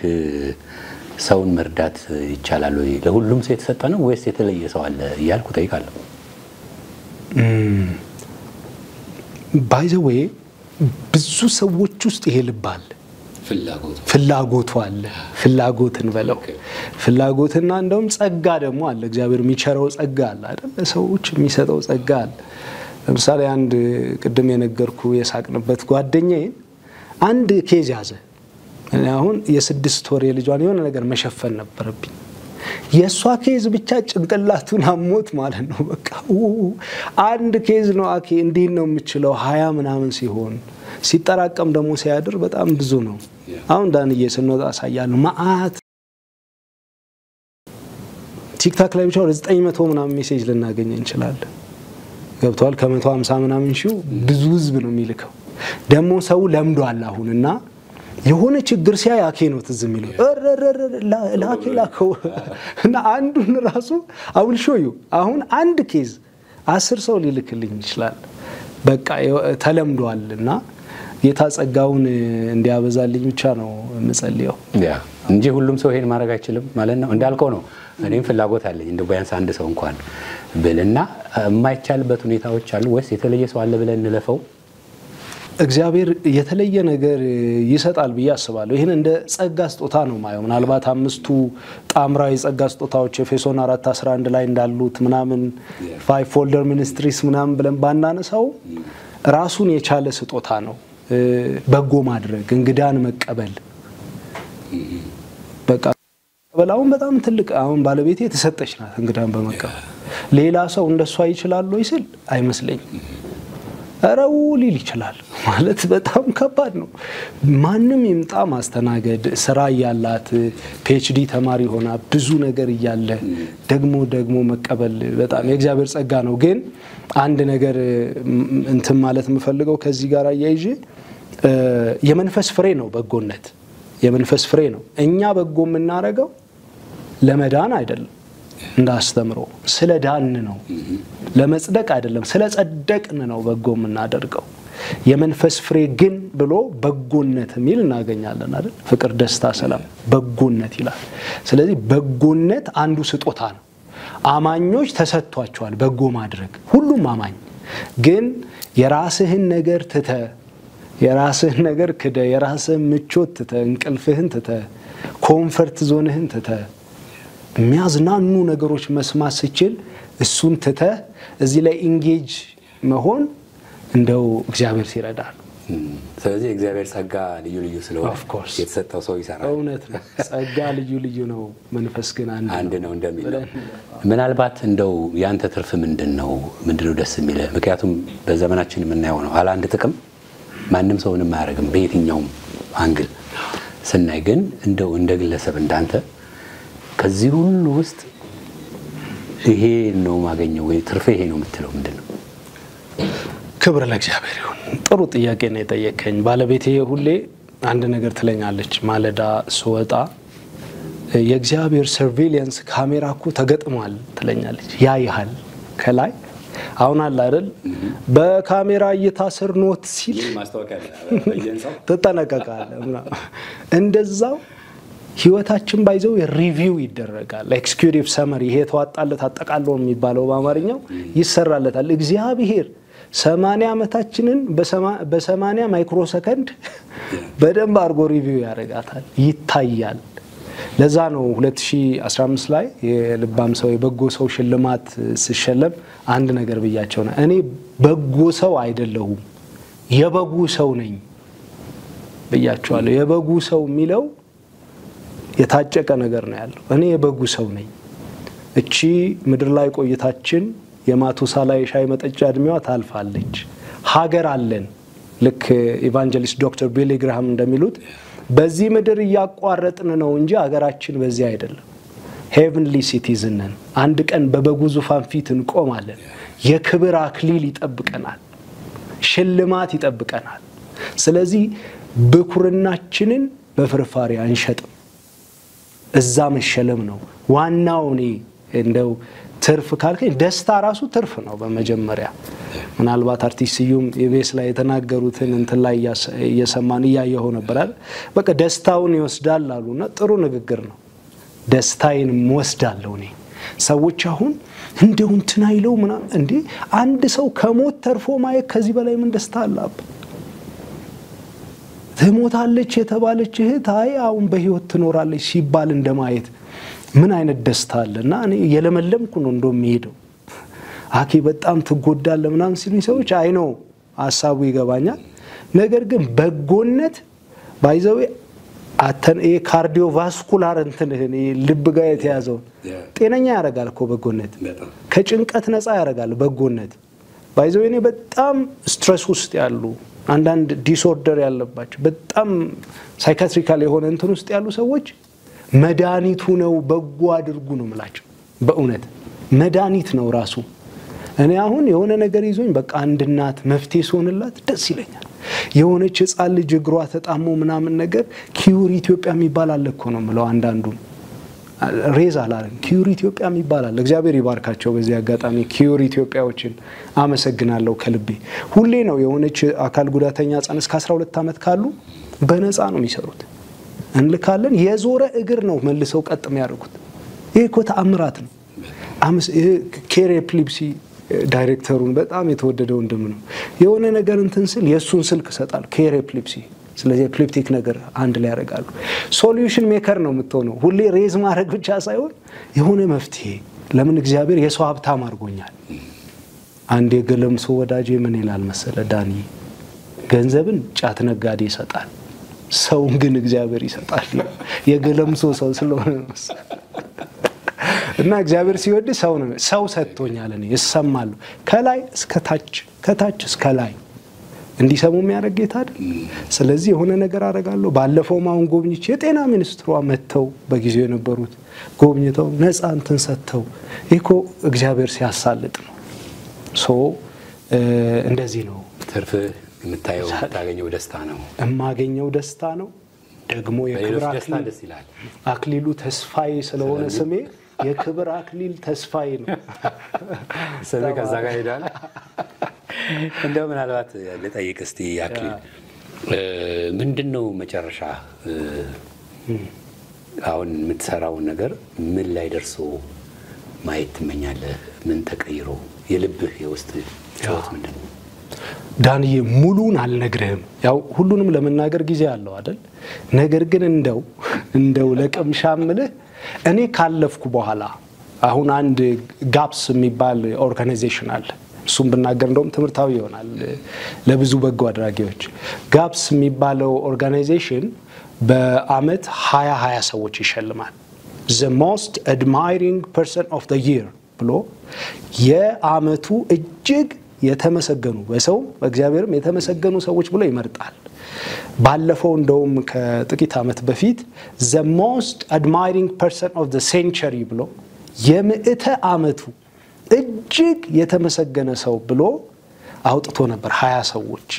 ሰውን መርዳት ይቻላል ወይ ለሁሉም ሰው የተሰጠ ነው ወይስ የተለየ ሰው አለ ያልኩ ጠይቃለሁ ባይ ዘ ዌይ ብዙ ሰዎች ውስጥ ይሄ ልባል ፍላጎቱ አለ ፍላጎትን በለው ፍላጎትና እንደውም ጸጋ ደግሞ አለ እግዚአብሔር የሚቸረው ጸጋ አለ አይደል ለሰዎች የሚሰጠው ጸጋ አለ ለምሳሌ አንድ ቅድም የነገርኩ የሳቅንበት ጓደኛዬ አንድ ኬዝ ያዘ አሁን የ6 ወር የልጇን የሆነ ነገር መሸፈን ነበርብኝ የሷ ኬዝ ብቻ ጭንቅላቱን አሞት ማለት ነው በቃ አንድ ኬዝ ነው አኬ እንዴት ነው የምችለው 20 ምናምን ሲሆን ሲጠራቀም ደግሞ ሲያድር በጣም ብዙ ነው አሁን ዳንዬ ስንወጣ አሳያለሁ ማአት ቲክታክ ላይ ብቻ 900 ምናምን ሜሴጅ ልናገኝ እንችላለን ገብቷል ከ150 ምናምን ሺው ብዙ ህዝብ ነው የሚልከው ደግሞ ሰው ለምዷል አሁንና የሆነ ችግር ሲያይ አኬ ነው ትዝ የሚለው ላከው እና አንዱን ራሱ አውል ሾዩ አሁን አንድ ኬዝ 10 ሰው ሊልክልኝ ይችላል በቃ ተለምዷልና ጌታ ጸጋውን እንዲያበዛልኝ ብቻ ነው የምጸልየው እንጂ ሁሉም ሰው ይሄን ማድረግ አይችልም ማለት ነው እንዳልከው ነው እኔም ፍላጎት አለኝ እንደው ቢያንስ አንድ ሰው እንኳን ብልና የማይቻልበት ሁኔታዎች አሉ ወይስ የተለየ ሰው አለ ብለን እንለፈው እግዚአብሔር የተለየ ነገር ይሰጣል ብዬ አስባለሁ ይሄን እንደ ጸጋ ስጦታ ነው ማየው ምናልባት አምስቱ ጣምራ የጸጋ ስጦታዎች ኤፌሶን 4:11 ላይ እንዳሉት ምናምን 5 ፎልደር ሚኒስትሪስ ምናምን ብለን ባናነሳው ራሱን የቻለ ስጦታ ነው በጎ ማድረግ እንግዳን መቀበል በቃ በላውን በጣም ትልቅ አሁን ባለቤቴ ተሰጠች ናት እንግዳን በመቀበል ሌላ ሰው እንደሷ ይችላል ወይ ስል አይመስለኝም አራው ሊል ይችላል ማለት በጣም ከባድ ነው ማንንም ይምጣ ማስተናገድ ስራ ያላት PhD ተማሪ ሆና ብዙ ነገር ይያለ ደግሞ መቀበል በጣም የእግዚአብሔር ጸጋ ነው ግን አንድ ነገር እንትን ማለት የምፈልገው ከዚህ ጋር አያይዤ የመንፈስ ፍሬ ነው በጎነት የመንፈስ ፍሬ ነው እኛ በጎ የምናረጋው ለመዳን አይደለም እንዳስተምሮ ስለ ዳን ነው ለመጽደቅ አይደለም ስለ ጸደቅን ነው በጎ የምናደርገው የመንፈስ ፍሬ ግን ብሎ በጎነት ሚል እናገኛለን አይደል ፍቅር ደስታ ሰላም በጎነት ይላል ስለዚህ በጎነት አንዱ ስጦታ ነው አማኞች ተሰጥቷቸዋል በጎ ማድረግ ሁሉም አማኝ ግን የራስህን ነገር ትተ የራስህን ነገር ክደ የራስህን ምቾት ትተ እንቅልፍህን ትተ ኮምፎርት ዞንህን ትተ የሚያዝናኑ ነገሮች መስማት ሲችል እሱን ትተ እዚህ ላይ ኢንጌጅ መሆን እንደው እግዚአብሔር ሲረዳል ስለዚህ እግዚአብሔር ጸጋ ልዩ ልዩ ስለሆነ የተሰጠው ሰው ይሰራል እውነት ነው ጸጋ ልዩ ነው መንፈስ ግን አንድ ነው እንደሚለው ምናልባት እንደው ያንተ ትርፍ ምንድነው ደስ የሚለው ምክንያቱም በዘመናችን የምናየው ነው አላ አንድ ጥቅም ማንንም ሰው ምንም ማያረግም በየትኛውም አንግል ስናይ ግን እንደው እንደግለሰብ እንዳንተ ከዚህ ሁሉ ውስጥ ይሄ ነው ማገኘው ወይ ትርፍ ይሄ ነው የምትለው ምንድነው ክብር ለእግዚአብሔር ይሁን ጥሩ ጥያቄ ነው የጠየቀኝ ባለቤቴ ሁሌ አንድ ነገር ትለኛለች ማለዳ ስወጣ የእግዚአብሔር ሰርቬይላንስ ካሜራኩ ተገጥሟል ትለኛለች ያይሃል ከላይ አሁን አለ አይደል በካሜራ እየታሰር ኖት ሲል ማስተዋወቂያ ተጠናቀቃለ እንደዛው ህይወታችን ባይዘው ሪቪው ይደረጋል ኤክስኪዩቲቭ ሰመሪ ይሄ ተዋጣለት አጠቃሎ የሚባለው በአማርኛው ይሰራለታል እግዚአብሔር 80 አመታችንን በ80 ማይክሮ ሰከንድ በደንብ አርጎ ሪቪው ያረጋታል ይታያል ለዛ ነው 2015 ላይ የልባም ሰው የበጎ ሰው ሽልማት ሲሸለም አንድ ነገር ብያቸው ነው እኔ በጎ ሰው አይደለሁም የበጉ ሰው ነኝ ብያቸዋለሁ የበጉ ሰው የሚለው የታጨቀ ነገር ነው ያለው እኔ የበጉ ሰው ነኝ እቺ ምድር ላይ ቆይታችን የማቱሳላ የሻይ መጠጫ እድሜዋ ታልፋለች ሀገር አለን ልክ ኢቫንጀሊስት ዶክተር ቢሊ ግራሃም እንደሚሉት በዚህ ምድር ያቋረጥን ነው እንጂ ሀገራችን በዚህ አይደለም ሄቨንሊ ሲቲዝን ነን አንድ ቀን በበጉ ዙፋን ፊት እንቆማለን የክብር አክሊል ይጠብቀናል ሽልማት ይጠብቀናል ስለዚህ በኩርናችንን በፍርፋሪ አንሸጥም እዛ መሸለም ነው ዋናው እኔ እንደው ትርፍ ካልከኝ ደስታ ራሱ ትርፍ ነው በመጀመሪያ ምናልባት አርቲስት ስዩም ኢቢኤስ ላይ የተናገሩትን እንትን ላይ እየሰማን ያየው ነበር አይደል በቃ ደስታውን ይወስዳል አሉና ጥሩ ንግግር ነው ደስታዬን ወስዳለሁ እኔ ሰዎች አሁን እንደው እንትን አይለው ምና እንዴ አንድ ሰው ከሞት ተርፎ ማየት ከዚህ በላይ ምን ደስታ አለበት ተሞታለች የተባለች እህት አይ አሁን በህይወት ትኖራለች ሲባል እንደማየት ምን አይነት ደስታ አለና እኔ የለመለምኩ ነው እንደሚሄደው አኪ በጣም ትጎዳለ ምናምን ሲሉኝ ሰዎች አይ ነው ሐሳቡ ይገባኛል ነገር ግን በጎነት ባይዘው አተን ካርዲዮቫስኩላር እንትን ልብ ጋር የተያዘው ጤነኛ ያረጋል እኮ በጎነት ከጭንቀት ነፃ ያረጋል በጎነት ባይዘው እኔ በጣም ስትሬስ ውስጥ ያሉ አንዳንድ ዲስኦርደር ያለባቸው በጣም ሳይካትሪካል የሆነ እንትን ውስጥ ያሉ ሰዎች መድኃኒቱ ነው በጎ አድርጉ ነው ማለት በእውነት መድኃኒት ነው ራሱ እኔ አሁን የሆነ ነገር ይዞኝ በቃ አንድ እናት መፍትሄ ሆነላት ደስ ይለኛል። የሆነች ህፃን ልጅ እግሯ ተጣሞ ምናምን ነገር ኪዩር ኢትዮጵያ የሚባል አለ እኮ ነው የምለው። አንዳንዱ ሬዝ አላረን ኪዩር ኢትዮጵያ የሚባል አለ። እግዚአብሔር ይባርካቸው። በዚህ አጋጣሚ ኪዩር ኢትዮጵያዎችን አመሰግናለሁ ከልቤ። ሁሌ ነው የሆነች አካል ጉዳተኛ ህፃን እስከ 12 ዓመት ካሉ በነፃ ነው የሚሰሩት። እንልካለን። የዞረ እግር ነው መልሰው ቀጥ የሚያደርጉት። ይሄ እኮ ተአምራት ነው። ኬር ኤፒሌፕሲ ዳይሬክተሩን በጣም የተወደደው ወንድም ነው። የሆነ ነገር እንትን ስል የሱን ስልክ ሰጣል ኬር ኤፒሌፕሲ። ስለዚህ ኤፒሌፕቲክ ነገር አንድ ላይ ያደርጋሉ። ሶሉሽን ሜከር ነው የምትሆነው። ሁሌ ሬዝ ማድረግ ብቻ ሳይሆን የሆነ መፍትሄ። ለምን እግዚአብሔር የሰው ሀብታም አድርጎኛል። አንድ የገለምሶ ወዳጄ ምን ይላል መሰለ ዳኒ፣ ገንዘብን ጫት ነጋዴ ይሰጣል፣ ሰውን ግን እግዚአብሔር ይሰጣል። የገለምሶ ሰው ስለሆነ ነው። እና እግዚአብሔር ሲወድ ሰው ነው። ሰው ሰጥቶኛል። እኔ እሰማለሁ ከላይ እስከ ታች ከታች እስከ ላይ እንዲሰሙ የሚያደርግ ጌታ አይደል? ስለዚህ የሆነ ነገር አደርጋለሁ። ባለፈው ማውን ጎብኝቼ የጤና ሚኒስትሯ መተው በጊዜው የነበሩት ጎብኝተው ነፃ እንትን ሰጥተው እኮ እግዚአብሔር ሲያሳልጥ ነው። እንደዚህ ነው። ትርፍ የምታየው የምታገኘው ደስታ ነው። የማገኘው ደስታ ነው። ደግሞ የክብር አክሊሉ ተስፋዬ ስለሆነ ስሜ የክብር አክሊል ተስፋዬ ነው። ስሜ ከዛ ጋር ሄዳል። እንደው ምናልባት ልጠይቅ እስቲ አክሊል ምንድነው መጨረሻ አሁን የምትሰራውን ነገር ምን ላይ ደርሶ ማየት ትመኛለህ? ምን ተቀይሮ የልብህ የውስጥ ጫወት ምንድነው? ዳንዬ ሙሉን አልነግርህም። ያው ሁሉንም ለመናገር ጊዜ አለው አይደል? ነገር ግን እንደው ለቅምሻምልህ እኔ ካለፍኩ በኋላ አሁን አንድ ጋፕስ የሚባል ኦርጋናይዜሽን አለ። እሱም ብናገር እንደውም ትምህርታዊ ይሆናል ለብዙ በጎ አድራጊዎች። ጋፕስ የሚባለው ኦርጋናይዜሽን በአመት 20 ሰዎች ይሸልማል። the most admiring person of the year ብሎ የአመቱ እጅግ የተመሰገኑ በሰው በእግዚአብሔርም የተመሰገኑ ሰዎች ብሎ ይመርጣል። ባለፈው እንደውም ከጥቂት አመት በፊት the most admiring person of the century ብሎ የምዕተ አመቱ እጅግ የተመሰገነ ሰው ብሎ አውጥቶ ነበር 20 ሰዎች።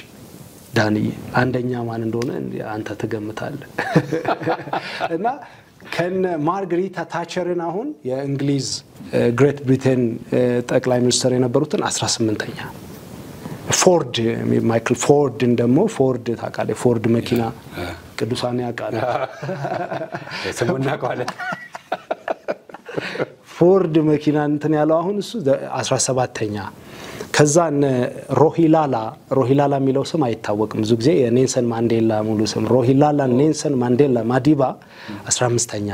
ዳንዬ አንደኛ ማን እንደሆነ አንተ ትገምታለህ? እና ከነ ማርጋሪታ ታቸርን አሁን የእንግሊዝ ግሬት ብሪቴን ጠቅላይ ሚኒስትር የነበሩትን 18ኛ ፎርድ ማይክል ፎርድ እንደሞ ፎርድ ታውቃለህ? ፎርድ መኪና ቅዱሳን ያውቃሉ። ሰሞኑን አቋለ ፎርድ መኪና እንትን ያለው አሁን እሱ 17ኛ። ከዛ ሮሂላላ የሚለው ስም አይታወቅም ብዙ ጊዜ የኔልሰን ማንዴላ ሙሉ ስም ሮሂላላ ኔልሰን ማንዴላ ማዲባ 15ኛ።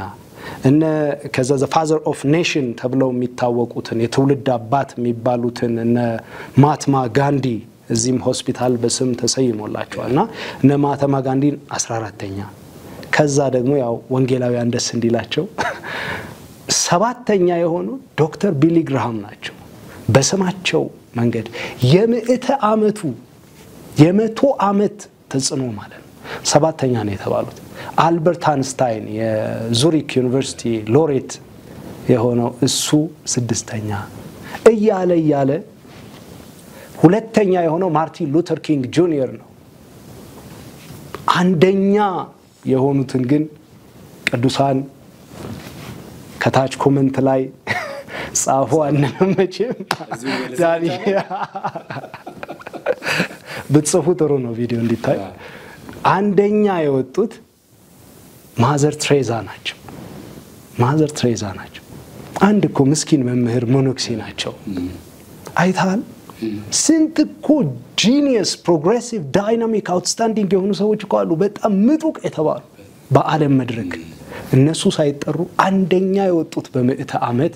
ከዛ the father of nation ተብለው የሚታወቁትን የትውልድ አባት የሚባሉትን ማህተማ ጋንዲ እዚህም ሆስፒታል በስም ተሰይሞላቸዋልና ማህተማ ጋንዲን 14ኛ። ከዛ ደግሞ ያው ወንጌላውያን ደስ እንዲላቸው 7ኛ የሆኑ ዶክተር ቢሊ ግራሃም ናቸው። በስማቸው መንገድ የምዕተ አመቱ የ100 አመት ተጽዕኖ ማለት ነው 7ኛ ነው የተባሉት። አልበርት አንስታይን የዙሪክ ዩኒቨርሲቲ ሎሬት የሆነው እሱ 6ኛ እያለ 2ኛ የሆነው ማርቲን ሉተር ኪንግ ጁኒየር ነው። አንደኛ የሆኑትን ግን ቅዱሳን ከታች ኮሜንት ላይ ጻፉ። አንመቼም ዳኒ በጽፉ ጥሩ ነው ቪዲዮ እንዲታይ። አንደኛ የወጡት ማዘር ትሬዛ ናቸው። ማዘር ትሬዛ ናቸው። አንድ እኮ ምስኪን መምህር ሞኖክሲ ናቸው። አይታል ስንት እኮ ጂኒየስ ፕሮግሬሲቭ ዳይናሚክ አውትስታንዲንግ የሆኑ ሰዎች እኮ አሉ በጣም ምጡቅ የተባሉ በዓለም መድረክ። እነሱ ሳይጠሩ አንደኛ የወጡት በምዕተ አመት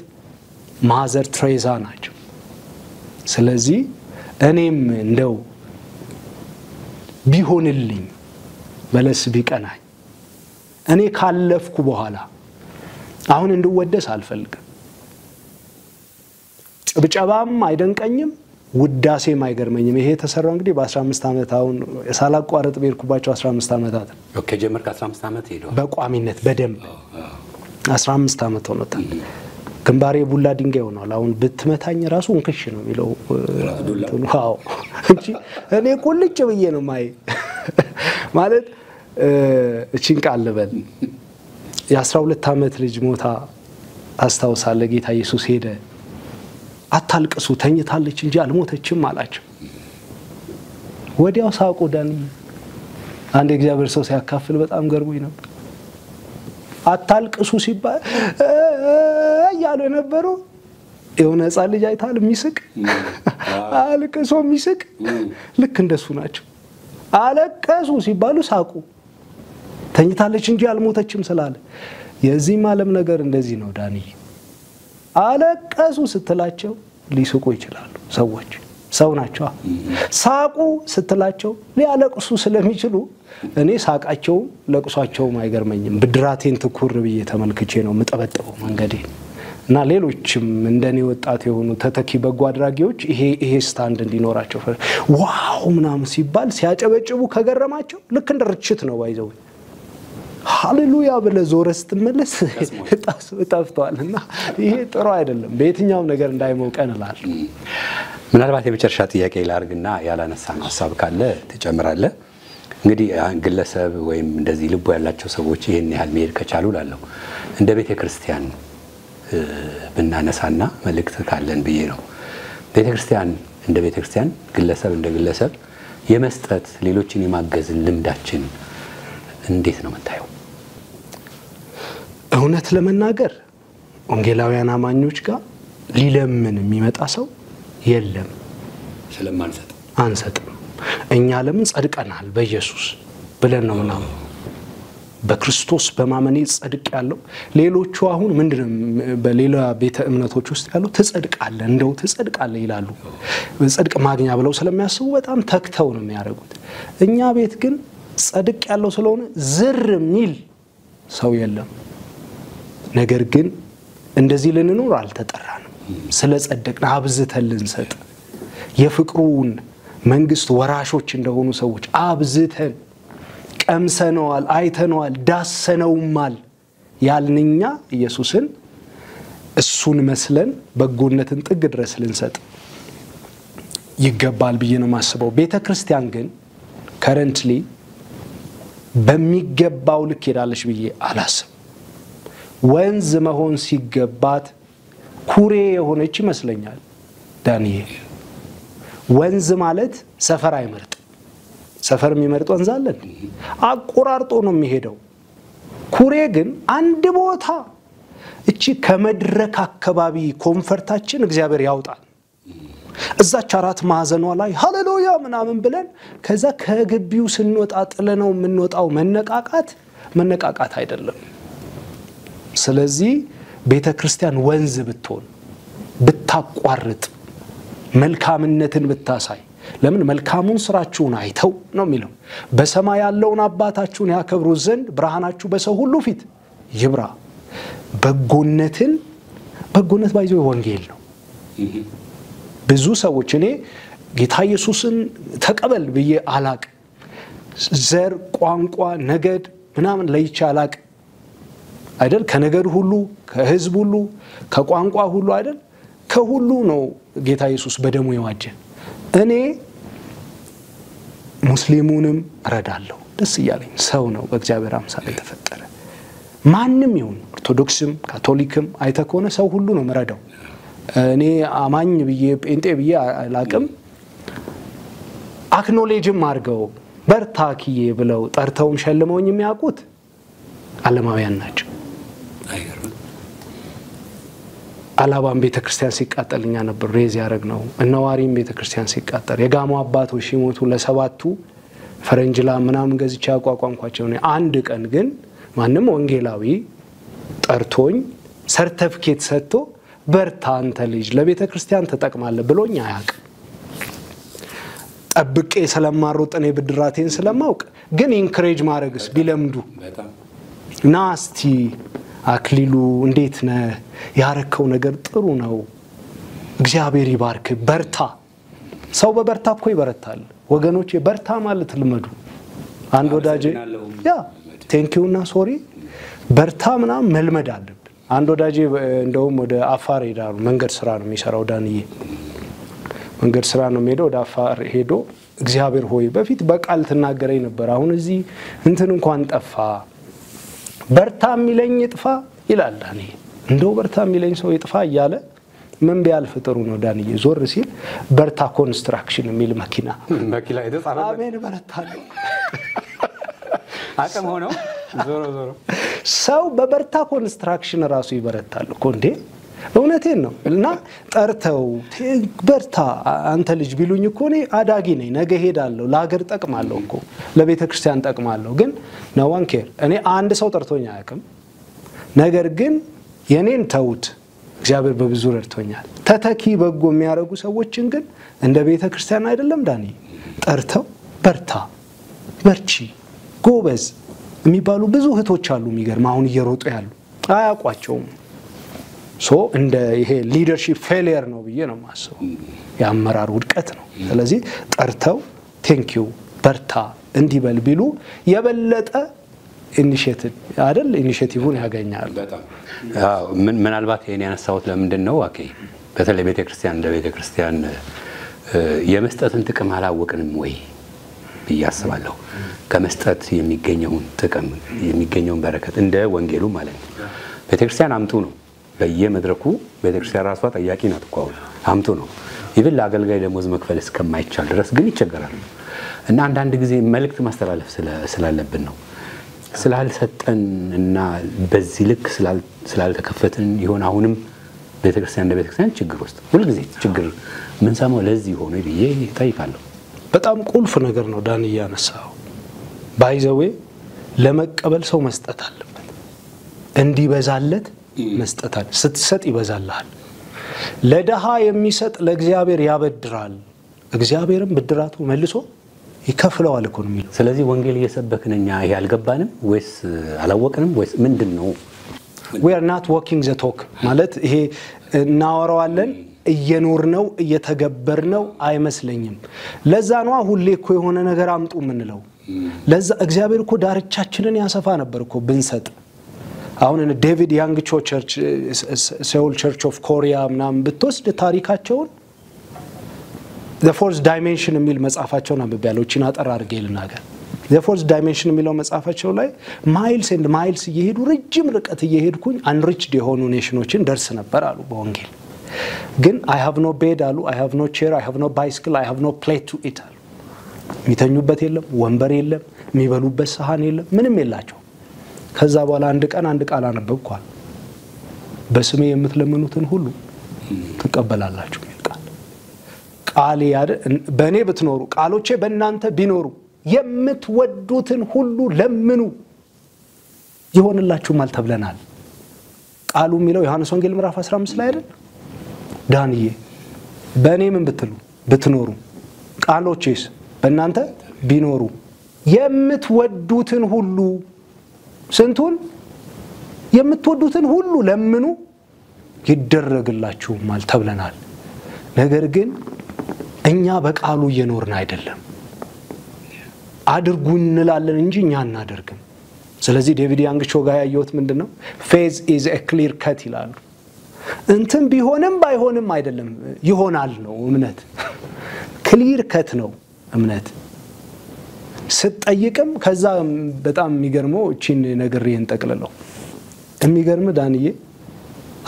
ማዘር ትሬዛ ናቸው። ስለዚህ እኔም እንደው ቢሆንልኝ በለስ ቢቀናኝ እኔ ካለፍኩ በኋላ አሁን እንድወደስ አልፈልግም። ጭብጨባም አይደንቀኝም፣ ውዳሴም አይገርመኝም። ይሄ ተሰራው እንግዲህ በ15 አመት አሁን ሳላቋረጥ በርኩባቸው 15 አመታት ነው። ኦኬ ጀመርክ 15 አመት ሄዶ በቋሚነት በደንብ 15 አመት ሆኖታል። ግንባሬ ቡላ ድንጋይ ሆኗል አሁን ብትመታኝ ራሱ እንክሽ ነው የሚለው ዋው እንጂ እኔ ቁልጭ ብዬ ነው ማይ ማለት እቺን ቃል ልበል የ12 ዓመት ልጅ ሞታ አስታውሳለሁ ጌታ ኢየሱስ ሄደ አታልቅሱ ተኝታለች እንጂ አልሞተችም አላቸው ወዲያው ሳቁ ዳኒ አንድ እግዚአብሔር ሰው ሲያካፍል በጣም ገርሞኝ ነበር አታልቅሱ ሲባል ያለ ነበሩ የሆነ ሕፃን ልጅ አይታል የሚስቅ አልቅሶ የሚስቅ ልክ እንደሱ ናቸው አለቀሱ ሲባሉ ሳቁ ተኝታለች እንጂ አልሞተችም ስላለ የዚህ ዓለም ነገር እንደዚህ ነው ዳኒ አለቀሱ ስትላቸው ሊስቁ ይችላሉ ሰዎች ሰው ናቸው ሳቁ ስትላቸው ሊያለቅሱ ስለሚችሉ እኔ ሳቃቸው ለቅሷቸው አይገርመኝም ብድራቴን ትኩር ብዬ ተመልክቼ ነው መጠበጠበው መንገዴ እና ሌሎችም እንደኔ ወጣት የሆኑ ተተኪ በጎ አድራጊዎች ይሄ ስታንድ እንዲኖራቸው ዋው ምናምን ሲባል ሲያጨበጭቡ ከገረማቸው ልክ እንደ ርችት ነው ባይዘው ሃሌሉያ ብለ ዞረስ ተመለስ ጠፍቷልና ይሄ ጥሩ አይደለም በየትኛው ነገር እንዳይሞቀን ይላል ምናልባት የመጨረሻ ጥያቄ ላርግና ያላነሳነው ሐሳብ ካለ ተጨምራለህ እንግዲህ ግለሰብ ወይም እንደዚህ ልቦ ያላቸው ሰዎች ይሄን ያህል መሄድ ከቻሉ ላለው እንደ ቤተክርስቲያን ብናነሳና መልእክት ካለን ብዬ ነው ቤተክርስቲያን እንደ ቤተክርስቲያን ግለሰብ እንደ ግለሰብ የመስጠት ሌሎችን የማገዝ ልምዳችን እንዴት ነው መታየው እውነት ለመናገር ወንጌላውያን አማኞች ጋር ሊለምን የሚመጣ ሰው የለም ስለማንሰጥ አንሰጥም እኛ ለምን ጸድቀናል በኢየሱስ ብለን ነው ምናምን በክርስቶስ በማመን ጸድቅ ያለው ሌሎቹ አሁን ምንድነው በሌላ ቤተ እምነቶች ውስጥ ያለው ተጸድቃለ እንደው ተጸድቃለ ይላሉ ጸድቅ ማግኛ ብለው ስለሚያስቡ በጣም ተክተው ነው የሚያደርጉት እኛ ቤት ግን ጸድቅ ያለው ስለሆነ ዝር ሚል ሰው የለም ነገር ግን እንደዚህ ልንኖር አልተጠራንም ስለ ጸድቅና አብዝተን ልንሰጥ የፍቅሩን መንግስት ወራሾች እንደሆኑ ሰዎች አብዝተን ቀምሰነዋል አይተነዋል ዳሰነውማል ያልንኛ ኢየሱስን እሱን መስለን በጎነትን ጥግ ድረስ ልንሰጥ ይገባል ብዬ ነው ማስበው ቤተክርስቲያን ግን ከረንትሊ በሚገባው ልክ ሄዳለች ብዬ አላስብ ወንዝ መሆን ሲገባት ኩሬ የሆነች ይመስለኛል ዳንኤል ወንዝ ማለት ሰፈር አይመርጥ ሰፈር የሚመርጥ ወንዝ አለ አቆራርጦ ነው የሚሄደው ኩሬ ግን አንድ ቦታ እቺ ከመድረክ አካባቢ ኮንፈርታችን እግዚአብሔር ያውጣል እዛች አራት ማዕዘኗ ላይ ሃሌሉያ ምናምን ብለን ከዛ ከግቢው ስንወጣ ጥለነው የምንወጣው መነቃቃት አይደለም ስለዚህ ቤተክርስቲያን ወንዝ ብትሆን ብታቋርጥ መልካምነትን ብታሳይ ለምን መልካሙን ስራችሁን አይተው ነው የሚለው በሰማይ ያለውን አባታችሁን ያከብሩ ዘንድ ብርሃናችሁ በሰው ሁሉ ፊት ይብራ በጎነት ባይዘው ወንጌል ነው ብዙ ሰዎች እኔ ጌታ ኢየሱስን ተቀበል ብዬ አላቅ ዘር ቋንቋ ነገድ ምናምን ለይቻ አላቅ አይደል ከነገድ ሁሉ ከህዝብ ሁሉ ከቋንቋ ሁሉ አይደል ከሁሉ ነው ጌታ ኢየሱስ በደሙ የዋጀ እኔ ሙስሊሙንም ረዳለሁ ደስ ይያለኝ ሰው ነው በእግዚአብሔር አምሳል የተፈጠረ ማንንም ይሁን ኦርቶዶክስም ካቶሊክም አይተኮነ ሰው ሁሉ ነው መረዳው እኔ አማኝ ብዬ ጴንጤ ብዬ አላቅም አክኖሌጅም አርገው በርታኪዬ ብለው ጠርተውም ሸልመውኝ የሚያውቁት ዓለማውያን ናቸው አላባም ቤተክርስቲያን ሲቃጠልኛ ነበር ሬዝ ያረግነው እነዋሪም ቤተክርስቲያን ሲቃጠል የጋሞ አባቶች ሲሞቱ ለሰባቱ ፈረንጅላ ምናምን ገዝቻ አቋቋምኳቸው ነው አንድ ቀን ግን ማንንም ወንጌላዊ ጠርቶኝ ሰርቲፊኬት ሰጥቶ በርታ አንተ ልጅ ለቤተክርስቲያን ተጠቅማለ ብሎኝ አያቅ ጠብቄ ስለማሮጥ እኔ ብድራቴን ስለማውቅ ግን ኢንከሬጅ ማድረግስ ቢለምዱ ናስቲ አክሊሉ እንዴት ነህ ያረከው ነገር ጥሩ ነው እግዚአብሔር ይባርክ በርታ ሰው በበርታ እኮ ይበረታል ወገኖቼ በርታ ማለት ልመዱ አንድ ወዳጄ ያ ቴንኪው እና ሶሪ በርታ ምናምን መልመድ አለብን አንድ ወዳጄ እንደውም ወደ አፋር ሄዳሉ። መንገድ ስራ ነው የሚሰራው ዳንዬ። መንገድ ስራ ነው የሚሄደው። ወደ አፋር ሄዶ እግዚአብሔር ሆይ በፊት በቃል ተናገረኝ ነበር፣ አሁን እዚህ እንትን እንኳን ጠፋ፣ በርታ የሚለኝ ይጥፋ ይላል ዳንዬ። እንደው በርታ የሚለኝ ሰው ይጥፋ እያለ ምን ቢያልፍ ጥሩ ነው ዳንዬ? ዞር ሲል በርታ ኮንስትራክሽን የሚል መኪና የተጻፈ አሜን በረታለሁ አቅም ሆኖ ዞሮ ሰው በበርታ ኮንስትራክሽን ራሱ ይበረታል እኮ እንዴ! እውነቴን ነው። እና ጠርተው በርታ አንተ ልጅ ቢሉኝ እኮ እኔ አዳጊ ነኝ፣ ነገ ሄዳለሁ፣ ለሀገር ጠቅማለሁ እኮ ለቤተ ክርስቲያን ጠቅማለሁ። ግን no one care። እኔ አንድ ሰው ጠርቶኝ አያውቅም። ነገር ግን የኔን ተውት፣ እግዚአብሔር በብዙ ረድቶኛል። ተተኪ በጎ የሚያደርጉ ሰዎችን ግን እንደ ቤተ ክርስቲያን አይደለም ዳኒ ጠርተው በርታ፣ በርቺ፣ ጎበዝ የሚባሉ ብዙ እህቶች አሉ። የሚገርም አሁን እየሮጡ ያሉ አያውቋቸውም። እንደ ይሄ ሊደርሺፕ ፌሊየር ነው ብዬ ነው የማስበው። የአመራር ውድቀት ነው። ስለዚህ ጠርተው ቴንኪዩ በርታ እንዲበል ቢሉ የበለጠ ኢኒሼቲቭን ያገኛል። በጣም ምናልባት ይሄን ያነሳሁት ለምንድን ነው ኦኬ፣ በተለይ ቤተክርስቲያን እንደ ቤተክርስቲያን የመስጠትን ጥቅም አላወቅንም ወይ ብዬ አስባለሁ። ከመስጠት የሚገኘውን ጥቅም የሚገኘውን በረከት እንደ ወንጌሉ ማለት ነው። ቤተክርስቲያን አምጡ ነው በየመድረኩ። ቤተክርስቲያን ራሷ ጠያቂ ናት እኮ አምጡ ነው። ይብን ለአገልጋይ ደሞዝ መክፈል እስከማይቻል ድረስ ግን ይቸገራሉ። እና አንዳንድ ጊዜ መልእክት ማስተላለፍ ስላለብን ነው ስላልሰጠን እና በዚህ ልክ ስላልተከፈትን ይሆን አሁንም ቤተክርስቲያን እንደ ቤተክርስቲያን ችግር ውስጥ ሁልጊዜ ችግር ምን ሰማው ለዚህ ሆኖ ብዬ እጠይቃለሁ። በጣም ቁልፍ ነገር ነው ዳን ያነሳው። ባይዘዌ ለመቀበል ሰው መስጠት አለበት፣ እንዲበዛለት መስጠት አለ። ስትሰጥ ይበዛልሃል። ለደሃ የሚሰጥ ለእግዚአብሔር ያበድራል፣ እግዚአብሔርም ብድራቱ መልሶ ይከፍለዋል እኮ ነው የሚለው። ስለዚህ ወንጌል እየሰበክን እኛ ይሄ አልገባንም ወይስ አላወቅንም ወይስ ምንድነው? we are not walking the talk ማለት ይሄ እናወራዋለን እየኖርነው እየተገበርነው አይመስለኝም። ለዛ ነው ሁሌ እኮ የሆነ ነገር አምጡ ምንለው። ለዛ እግዚአብሔር እኮ ዳርቻችንን ያሰፋ ነበር እኮ ብንሰጥ። አሁን እነ ዴቪድ ያንግ ቸርች ሴውል ቸርች ኦፍ ኮሪያ ምናምን ብትወስድ ታሪካቸውን the fourth dimension የሚል መጽሐፋቸውን አንብቤያለሁ። እቺን አጠር አድርጌ ልናገር። the fourth dimension የሚለው መጽሐፋቸው ላይ ማይልስ ኤንድ ማይልስ እየሄዱ ረጅም ርቀት እየሄድኩኝ unreached የሆኑ ኔሽኖችን ደርስ ነበር አሉ በወንጌል። ግን I have no bed አሉ፣ I have no chair, I have no bicycle, I have no plate to eat አሉ። የሚተኙበት የለም፣ ወንበር የለም፣ የሚበሉበት ሰሃን የለም፣ ምንም የላቸው። ከዛ በኋላ አንድ ቀን አንድ ቃል አነበብኳል። በስሜ የምትለምኑትን ሁሉ ትቀበላላችሁ። ቃሌ በእኔ ብትኖሩ ቃሎቼ በእናንተ ቢኖሩ የምትወዱትን ሁሉ ለምኑ ይሆንላችሁማል ተብለናል። ቃሉ የሚለው ዮሐንስ ወንጌል ምዕራፍ 15 ላይ አይደል? ዳንዬ በእኔ ምን ብትሉ ብትኖሩ ቃሎቼስ በእናንተ ቢኖሩ የምትወዱትን ሁሉ ስንቱን የምትወዱትን ሁሉ ለምኑ ይደረግላችሁማል ተብለናል። ነገር ግን እኛ በቃሉ እየኖርን አይደለም። አድርጉ እንላለን እንጂ እኛ እናደርግም። ስለዚህ ዴቪድ ያንግ ቾጋ ያየሁት ምንድነው? faith is a clear cut ይላሉ። እንትን ቢሆንም ባይሆንም አይደለም ይሆናል ነው እምነት። clear cut ነው እምነት። ስትጠይቅም ከዛ በጣም የሚገርመው እቺን ነገር ይሄን ጠቅልለው የሚገርም ዳንዬ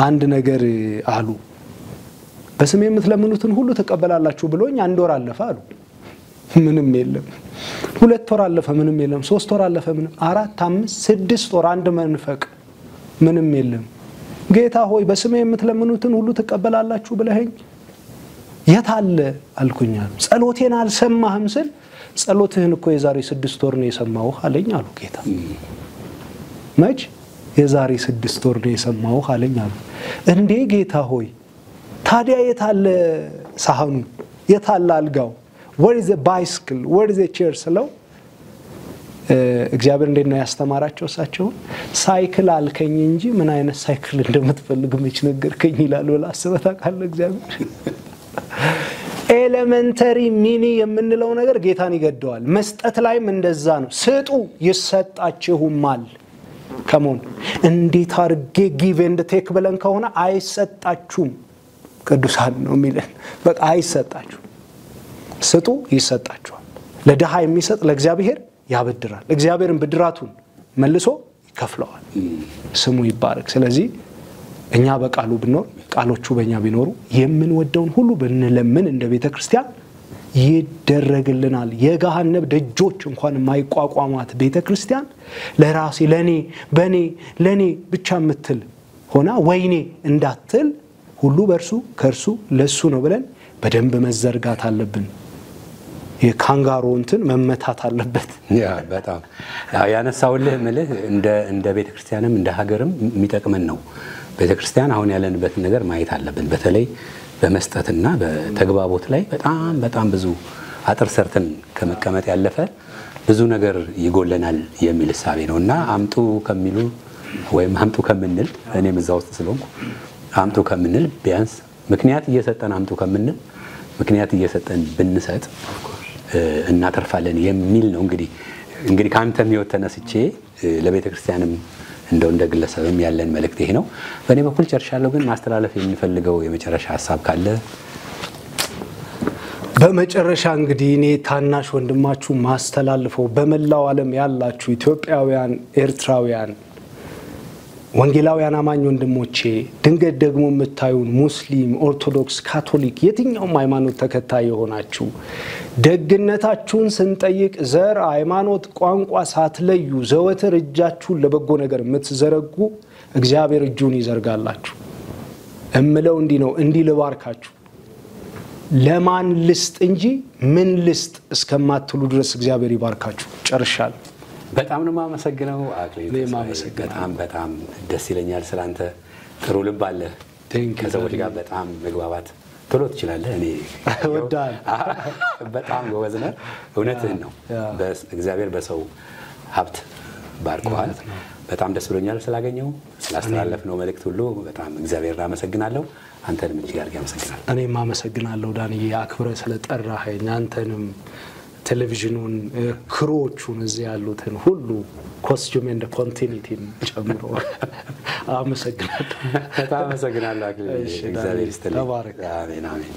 አንድ ነገር አሉ። በስሜ የምትለምኑትን ሁሉ ተቀበላላችሁ ብሎኝ አንድ ወር አለፈ አሉ። ምንም የለም። 2 ወር አለፈ ምንም የለም። 3 ወር አለፈ ምንም 4 5 6 ወር አንድ መንፈቅ ምንም የለም። ጌታ ሆይ በስሜ የምትለምኑትን ሁሉ ተቀበላላችሁ ብለኸኝ የታለ አልኩኝ አሉ። ጸሎቴን አልሰማህም ስል ጸሎትህን እኮ የዛሬ 6 ወር ነው የሰማው አለኝ አሉ ጌታ። መች የዛሬ 6 ወር ነው የሰማው አለኝ አሉ። እንዴ ጌታ ሆይ ታዲያ የታለ ሳህኑ የታለ አልጋው? where is the bicycle, where is the chair ስለው እግዚአብሔር እንዴት ነው ያስተማራቸው? እሳቸው ሳይክል አልከኝ እንጂ ምን አይነት ሳይክል እንደምትፈልግ መች ነገርከኝ ይላል። ወላ አስበታ ካለ እግዚአብሔር ኤሌመንተሪ ሚኒ የምንለው ነገር ጌታን ይገደዋል። መስጠት ላይም እንደዛ ነው። ስጡ ይሰጣችሁማል። ከሞን እንዴት አርጌ ጊቭ ኤንድ ቴክ ብለን ከሆነ አይሰጣችሁም ቅዱሳን ነው የሚለን በቃ አይሰጣችሁም ስጡ ይሰጣችኋል ለድሃ የሚሰጥ ለእግዚአብሔር ያበድራል እግዚአብሔርን ብድራቱን መልሶ ይከፍለዋል ስሙ ይባረክ ስለዚህ እኛ በቃሉ ብንኖር ቃሎቹ በእኛ ቢኖሩ የምንወደውን ሁሉ ብንለምን እንደ ቤተክርስቲያን ይደረግልናል የገሃነም ደጆች እንኳን የማይቋቋሟት ቤተክርስቲያን ለራሴ ለኔ ብቻ ምትል ሆና ወይኔ እንዳትል ሁሉ በርሱ ከርሱ ለሱ ነው ብለን በደንብ መዘርጋት አለብን የካንጋሮ እንትን መመታት አለበት ያ በጣም ያነሳውልህ ምልህ እንደ ቤተክርስቲያንም እንደ ሀገርም የሚጠቅመን ነው ቤተክርስቲያን አሁን ያለንበት ነገር ማየት አለብን በተለይ በመስጠትና በተግባቦት ላይ በጣም ብዙ አጥር ሰርተን ከመቀመጥ ያለፈ ብዙ ነገር ይጎለናል የሚል ሐሳብ ነውና አምጡ ከሚሉ ወይም አምጡ ከምንል እኔም እዛው ውስጥ ስለሆንኩ አምጡ ከምንል ቢያንስ ምክንያት እየሰጠን አምጡ ከምንል ምክንያት እየሰጠን ብንሰጥ እናተርፋለን የሚል ነው እንግዲህ ካንተም ይወተነስቼ ለቤተክርስቲያንም እንደው እንደግለሰብም ያለን መልእክት ይሄ ነው በእኔ በኩል ጨርሻለሁ ግን ማስተላለፍ የሚፈልገው የመጨረሻ ሐሳብ ካለ በመጨረሻ እንግዲህ እኔ ታናሽ ወንድማችሁ ማስተላልፈው በመላው ዓለም ያላችሁ ኢትዮጵያውያን ኤርትራውያን ወንጌላውያን አማኝ ወንድሞቼ ድንገት ደግሞ የምታዩን ሙስሊም ኦርቶዶክስ ካቶሊክ የትኛውም ሃይማኖት ተከታይ የሆናችሁ ደግነታችሁን ስንጠይቅ ዘር ሃይማኖት ቋንቋ ሳትለዩ ዘወትር እጃችሁን ለበጎ ነገር የምትዘረጉ እግዚአብሔር እጁን ይዘርጋላችሁ እምለው እንዲህ ነው እንዲህ ልባርካችሁ ለማን ልስጥ እንጂ ምን ልስጥ እስከማትሉ ድረስ እግዚአብሔር ይባርካችሁ ጨርሻለሁ በጣም ነው ማመሰግነው አክሊሉ በጣም ደስ ይለኛል ስላንተ ጥሩ ልብ አለ ከሰዎች ጋር በጣም መግባባት ቶሎ ትችላለህ እኔ ወዳል በጣም ጎበዝ ነህ እውነትህን ነው በእግዚአብሔር በሰው ሀብት ባርኮሃል በጣም ደስ ብሎኛል ስላገኘው ስላስተላለፍነው መልእክት ሁሉ በጣም እግዚአብሔርን አመሰግናለሁ አንተንም እጅግ አድርጌ አመሰግናለሁ እኔም አመሰግናለሁ ዳንዬ አክብረህ ስለጠራኸኝ አንተንም ቴሌቪዥኑን ክሮቹን እዚህ ያሉትን ሁሉ ኮስቹም ኤንድ ኮንቲኒቲን ጨምሮ አመሰግናለሁ አክሊሉ እግዚአብሔር ይስጥልኝ ተባረክ አሜን አሜን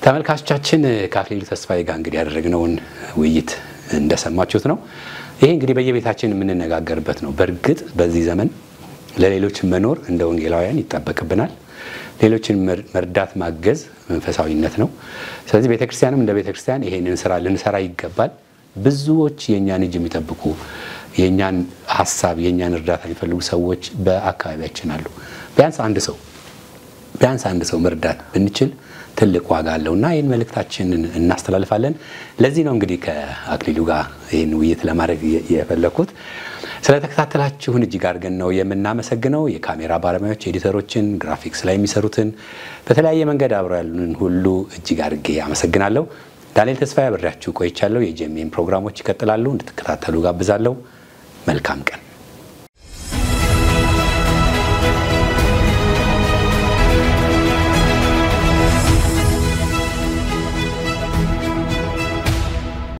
ተመልካቾቻችን ከአክሊሉ ተስፋዬ ጋር እንግዲህ ያደረግነውን ውይይት እንደሰማችሁት ነው ይሄ እንግዲህ በየቤታችን የምንነጋገርበት ነው በርግጥ በዚህ ዘመን ለሌሎች መኖር እንደ ወንጌላውያን ይጣበቅብናል ሌሎችን መርዳት ማገዝ መንፈሳዊነት ነው ስለዚህ ቤተክርስቲያንም እንደ ቤተክርስቲያን ይሄንን ስራ ልንሰራ ይገባል ብዙዎች የኛን እጅ የሚጠብቁ የኛን ሐሳብ የኛን እርዳታ የሚፈልጉ ሰዎች በአካባቢያችን አሉ ቢያንስ አንድ ሰው መርዳት ብንችል ትልቅ ዋጋ አለውና ይሄን መልእክታችንን እናስተላልፋለን ለዚህ ነው እንግዲህ ከአክሊሉ ጋር ይሄን ውይይት ለማድረግ የፈለኩት ስለተከታተላችሁን እጅግ አድርገን ነው የምናመሰግነው የካሜራ ባለሙያዎች ኤዲተሮችን ግራፊክስ ላይ የሚሰሩትን በተለያየ መንገድ አብረው ያሉንን ሁሉ እጅግ አድርጌ አመሰግናለሁ ዳንኤል ተስፋዬ አብሬያችሁ ቆይቻለሁ የጄኤምኤም ፕሮግራሞች ይቀጥላሉ እንድትከታተሉ ጋብዛለሁ መልካም ቀን